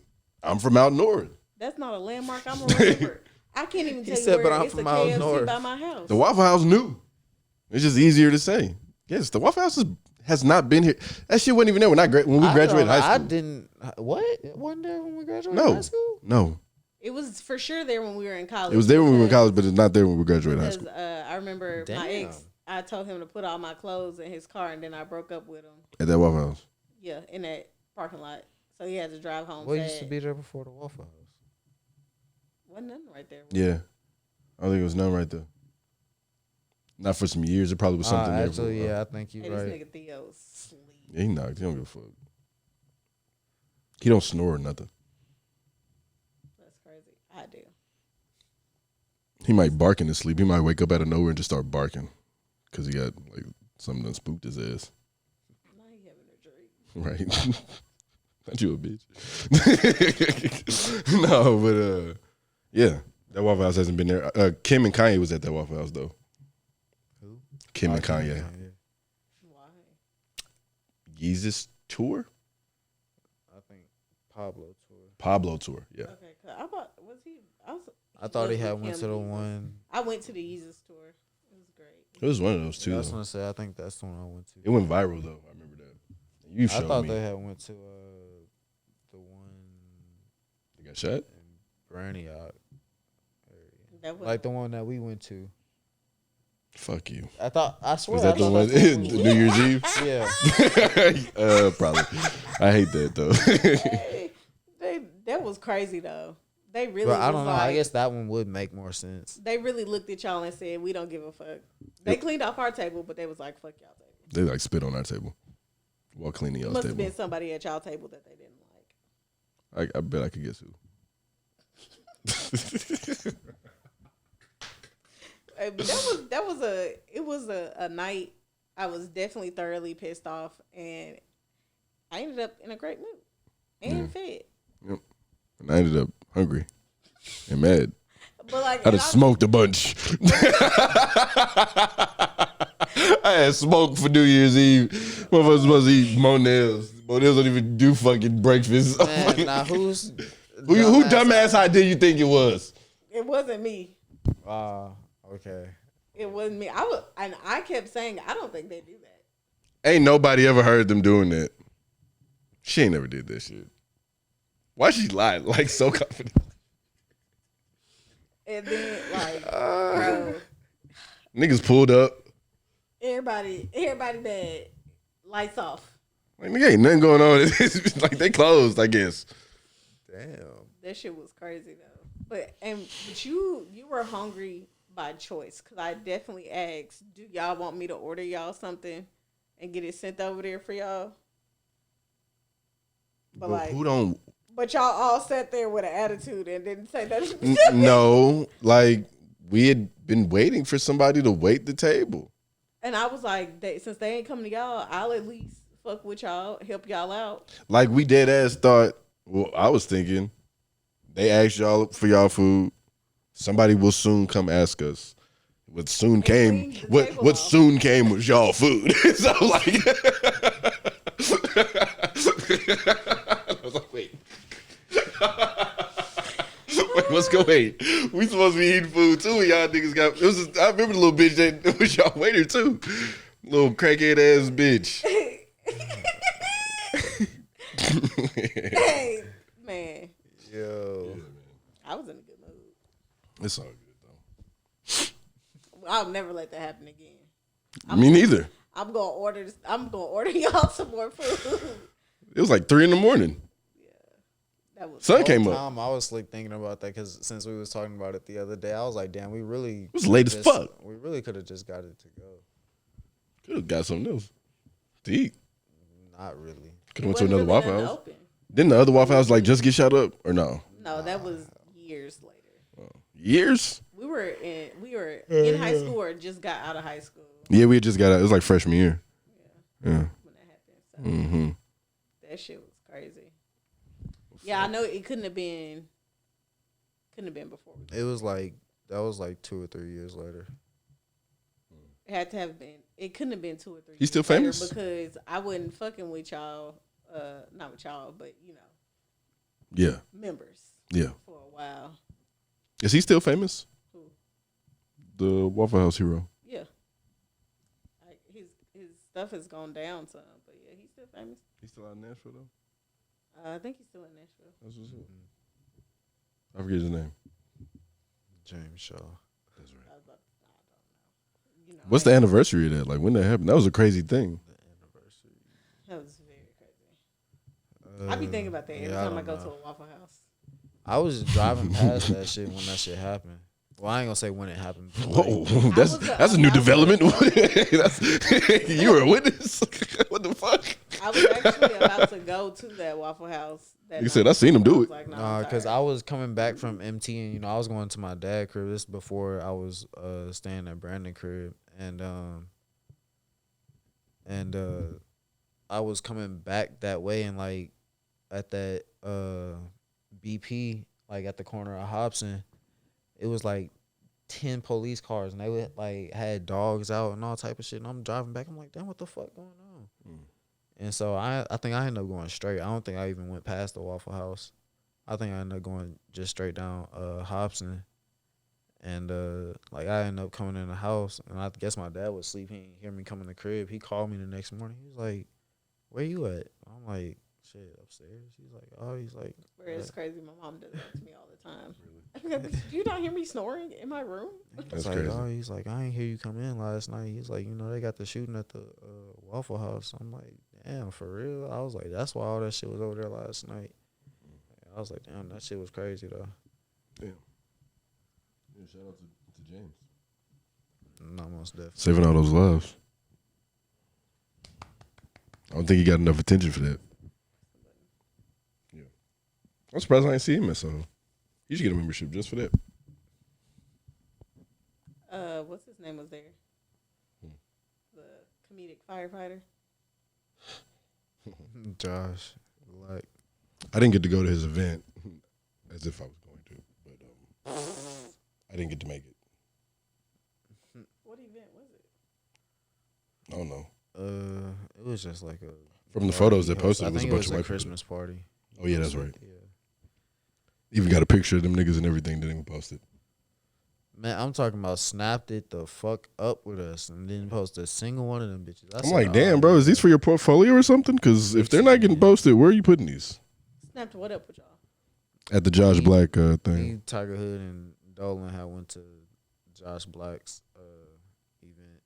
I'm from out north. That's not a landmark I'm gonna remember. I can't even tell you where it's a KFC by my house. The Waffle House new. It's just easier to say. Yes, the Waffle House has not been here. That shit wasn't even there when we graduated high school. I didn't. What? It wasn't there when we graduated high school? No. It was for sure there when we were in college. It was there when we were in college, but it's not there when we graduated high school. I remember my ex, I told him to put all my clothes in his car, and then I broke up with him. At that Waffle House? Yeah, in that parking lot. So he had to drive home. What used to be there before the Waffle House? Wasn't nothing right there. Yeah. I don't think it was none right there. Not for some years. It probably was something there. Actually, yeah, I think you're right. This nigga Theo's sleep. Yeah, he knocked. He don't give a fuck. He don't snore or nothing. That's crazy. I do. He might bark in his sleep. He might wake up out of nowhere and just start barking because he got like something that spooked his ass. Now he having a dream. Right. Not you a bitch. No, but yeah, that Waffle House hasn't been there. Kim and Kanye was at that Waffle House though. Who? Kim and Kanye. Why? Yeezus tour? I think Pablo tour. Pablo tour, yeah. Okay, I thought I thought he had went to the one. I went to the Yeezus tour. It was great. It was one of those two. I was gonna say I think that's the one I went to. It went viral though. I remember that. You showed me. I thought they had went to the one. They got shot? In Antioch. Like the one that we went to. Fuck you. I swear. Was that the one? New Year's Eve? Yeah. Probably. I hate that though. That was crazy though. They really. But I don't know. Like, I guess that one would make more sense. They really looked at y'all and said, "We don't give a fuck." They cleaned off our table, but they was like, "Fuck y'all table." They like spit on our table while cleaning y'all's Must table. have been somebody at y'all table that they didn't like. I bet I could guess who. But that was a night I was definitely thoroughly pissed off, and I ended up in a great mood and fed. Yep. And I ended up hungry and mad. But like, I just smoked a bunch. I had smoked for New Year's Eve. Motherfuckers supposed to eat Monels. Monels don't even do fucking breakfast. Man, now who dumbass idea you think it was? It wasn't me. Okay. It wasn't me. I kept saying I don't think they do that. Ain't nobody ever heard them doing that. She ain't never did that shit. Why she lied like so confident? And then bro, niggas pulled up. Everybody bad. Lights off. Like nigga ain't nothing going on. It's like they closed, I guess. Damn. That shit was crazy though. But you were hungry by choice, because I definitely asked, do y'all want me to order y'all something and get it sent over there for y'all? But like, who don't? But y'all all sat there with an attitude and didn't say nothing. No, like we had been waiting for somebody to wait the table. And I was like, since they ain't coming to y'all, I'll at least fuck with y'all, help y'all out. Like we dead ass thought. Well, I was thinking they asked y'all for y'all food. Somebody will soon come ask us. What soon came was y'all food. So like, I was like, wait, let's go wait. We supposed to be eating food too. Y'all niggas got. I remember the little bitch that was y'all waiter too. Little crackhead ass bitch. Hey, man. Yo. I was in a good mood. It's all good though. I'll never let that happen again. Me neither. I'm gonna order y'all some more food. It was like 3 a.m. Yeah, that was. Sun came up. I was like thinking about that because since we was talking about it the other day, I was like, damn, we really. It was late as fuck. We really could have just got it to go. Could have got something else to eat. Not really. Could have went to another Waffle House. Didn't the other Waffle House like just get shot up or no? No, that was years later. Years? We were in high school or just got out of high school. Yeah, we had just got out. It was like freshman year. Yeah. When that happened. So that shit was crazy. Yeah, I know it couldn't have Couldn't have been before. It was like that was like 2 or 3 years later. It had to have been. It couldn't have been 2 or 3. He's still years later famous? because I wasn't fucking with y'all. Not with y'all, but Yeah. members. Yeah. For a while. Is he still famous? Who? The Waffle House hero. Yeah. His stuff has gone down some, but yeah, he's still famous. He's still out in Nashville though. I think he's still in Nashville. That's what's up. I forget his name. James Shaw. I don't know. What's the anniversary of that? Like when that happened? That was a crazy thing. The anniversary. That was very crazy. I be thinking about that every time I go to a Waffle House. I was driving past that shit when that shit happened. Well, I ain't gonna say when it happened. Whoa, that's a new development. You were a witness. What the fuck? I was actually about to go to that Waffle House. You said I seen him do it. Like, Nah, because I was coming back from MT and I was going to my dad's crib. This before I was staying at Brandon crib and I was coming back that way and like at that BP like at the corner of Hobson, it was like 10 police cars and they would like had dogs out and all type of shit. And I'm driving back. I'm like, damn, what the fuck going on? And so I think I ended up going straight. I don't think I even went past the Waffle House. I think I ended up going just straight down Hobson. And like I ended up coming in the house and I guess my dad was sleeping. He didn't hear me come in the crib. He called me the next morning. He was like, where you at? I'm like, shit, upstairs. He's like, oh, he's like. It's crazy. My mom does that to me all the time. You don't hear me snoring in my room? That's like, crazy. oh, he's like, I ain't hear you come in last night. He's like, they got the shooting at the Waffle House. I'm like, damn, for real? I was like, that's why all that shit was over there last night. I was like, damn, that shit was crazy though. Damn. Yeah, shout out to James. Not most definitely. Saving all those lives. I don't think he got enough attention for that. Yeah. I'm surprised I ain't see him at SoHo. You should get a membership just for that. What's his name was there? The comedic firefighter. Josh, like, I didn't get to go to his event as if I was going to, but I didn't get to make it. What event was it? I don't know. it was just like a. From the photos they posted, I it was a think bunch it of was white a people. Christmas party. Oh yeah, that's right. Yeah. Even got a picture of them niggas and everything. Didn't even post it. Man, I'm talking about snapped it the fuck up with us and didn't post a single one of them bitches. I'm like, damn, bro, is these for your portfolio or something? Because if they're not getting posted, where are you putting these? Snapped what up with y'all? At the Josh Black thing. Me, Tiger Hood, and Dolan had went to Josh Black's event,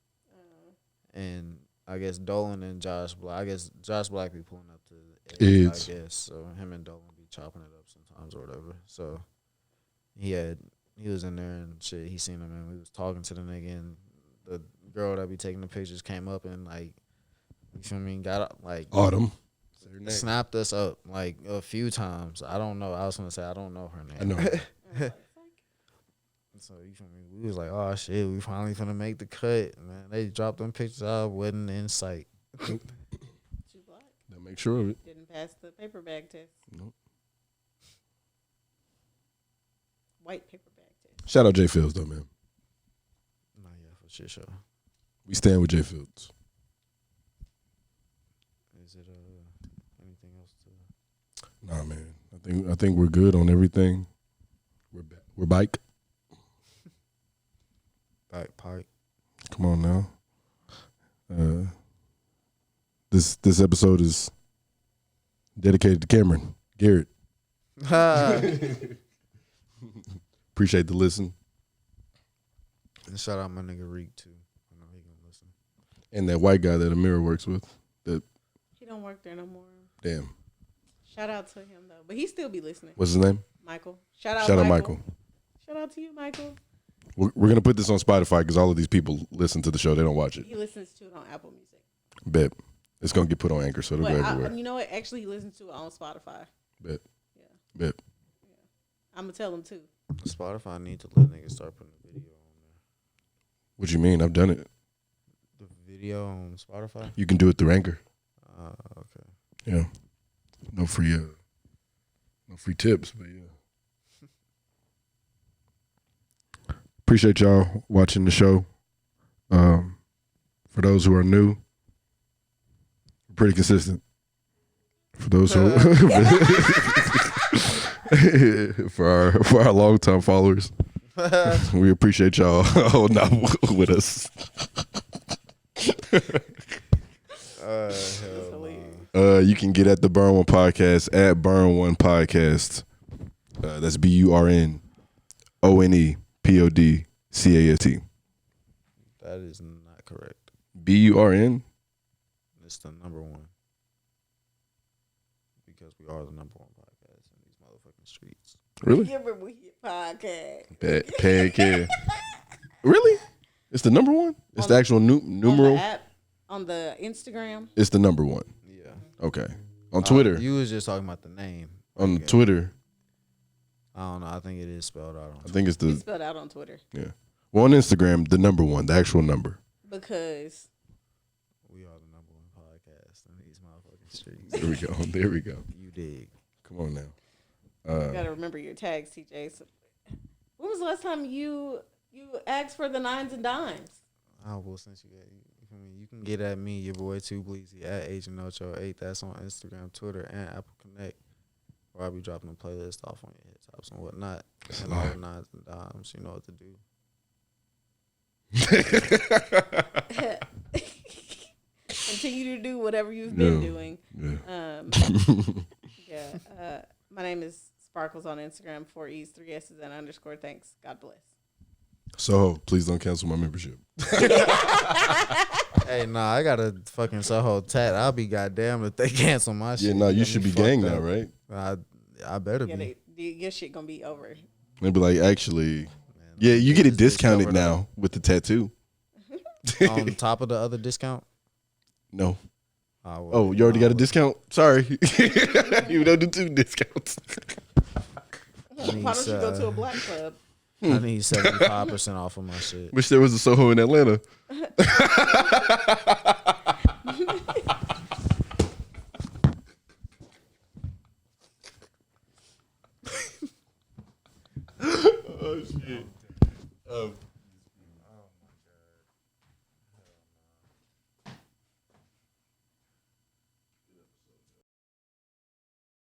and I guess Dolan and Josh Black. I guess Josh Black be pulling up to the edge, I guess. So him and Dolan be chopping it up sometimes or whatever. So he was in there and shit. He seen him and we was talking to the nigga and the girl that be taking the pictures came up and like, you feel me? Got up like Autumn. snapped us up like a few times. I don't know. I was gonna say I don't know her name. I know. So you feel me? We was like, oh shit, we finally finna make the cut, man. They dropped them pictures out, wasn't in sight. Too black. Now make sure of it. Didn't pass the paper bag test. Nope. White paper bag test. Shout out Jay Fields though, man. Nah, yeah, for shit show. We stand with Jay Fields. Is it anything else to? Nah, man. I think we're good on everything. We're back. We're bike. Back pike. Come on now. This episode is dedicated to Cameron Garrett. Appreciate the listen. And shout out my nigga Reek too. I know he gonna listen. And that white guy that Ameera works with. He don't work there no more. Damn. Shout out to him though, but he still be listening. What's his name? Michael. Shout out Michael. Shout out to you, Michael. We're going to put this on Spotify because all of these people listen to the show. They don't watch it. He listens to it on Apple Music. Bet. It's going to get put on Anchor, so it'll go everywhere. You know what? Actually, he listens to it on Spotify. Bet. Yeah. Bet. Yeah. I'm going to tell him too. Spotify need to let niggas start putting the video on there. What you mean? I've done it. The video on Spotify? You can do it through Anchor. Okay. Yeah. No free tips, but yeah. Appreciate y'all watching the show. For those who are new, pretty consistent. For those who for our long-time followers, we appreciate y'all holding out with us. You can get at the Burn One Podcast at Burn One Podcast. That's BURNONEPODCAST. That is not correct. BURN? It's the number one. Because we are the number one podcast in these motherfucking streets. Really? Give her we hit podcast. Yeah. Really? It's the number one? It's the actual numeral? On the app, on the Instagram? It's the number one. Yeah. Okay. On Twitter? You was just talking about the name. On Twitter? I don't know. I think it is spelled out on Twitter. I think it's spelled out on Twitter. Yeah. Well, on Instagram, the number one, the actual number. Because we are the number one podcast in these motherfucking streets. There we go. You dig. Come on now. You gotta remember your tags, TJ. So, when was the last time you asked for the 9s and dimes? Oh, well, since you can get at me, your boy Too Bleezy at Agent Ocho 8. That's on Instagram, Twitter, and Apple Connect. Where I'll be dropping a playlist off on your hit tops and whatnot. And all the 9s and dimes, you know what to do. Continue to do whatever you've been doing. Yeah. My name is Sparkles on Instagram, 4 E's, 3 S's, and _ Thanks. God bless. SoHo, please don't cancel my membership. Hey, nah, I got a fucking SoHo tat. I'll be goddamn if they cancel my shit. Yeah, no, you should be gang now, right? I better be. Your shit gonna be over. They'd be like, actually, yeah, you get it discounted now with the tattoo. On top of the other discount? No. Oh, you already got a discount? Sorry. You don't do 2 discounts. Why don't you go to a black club? I need 75% off of my shit. Wish there was a SoHo in Atlanta. Oh, shit.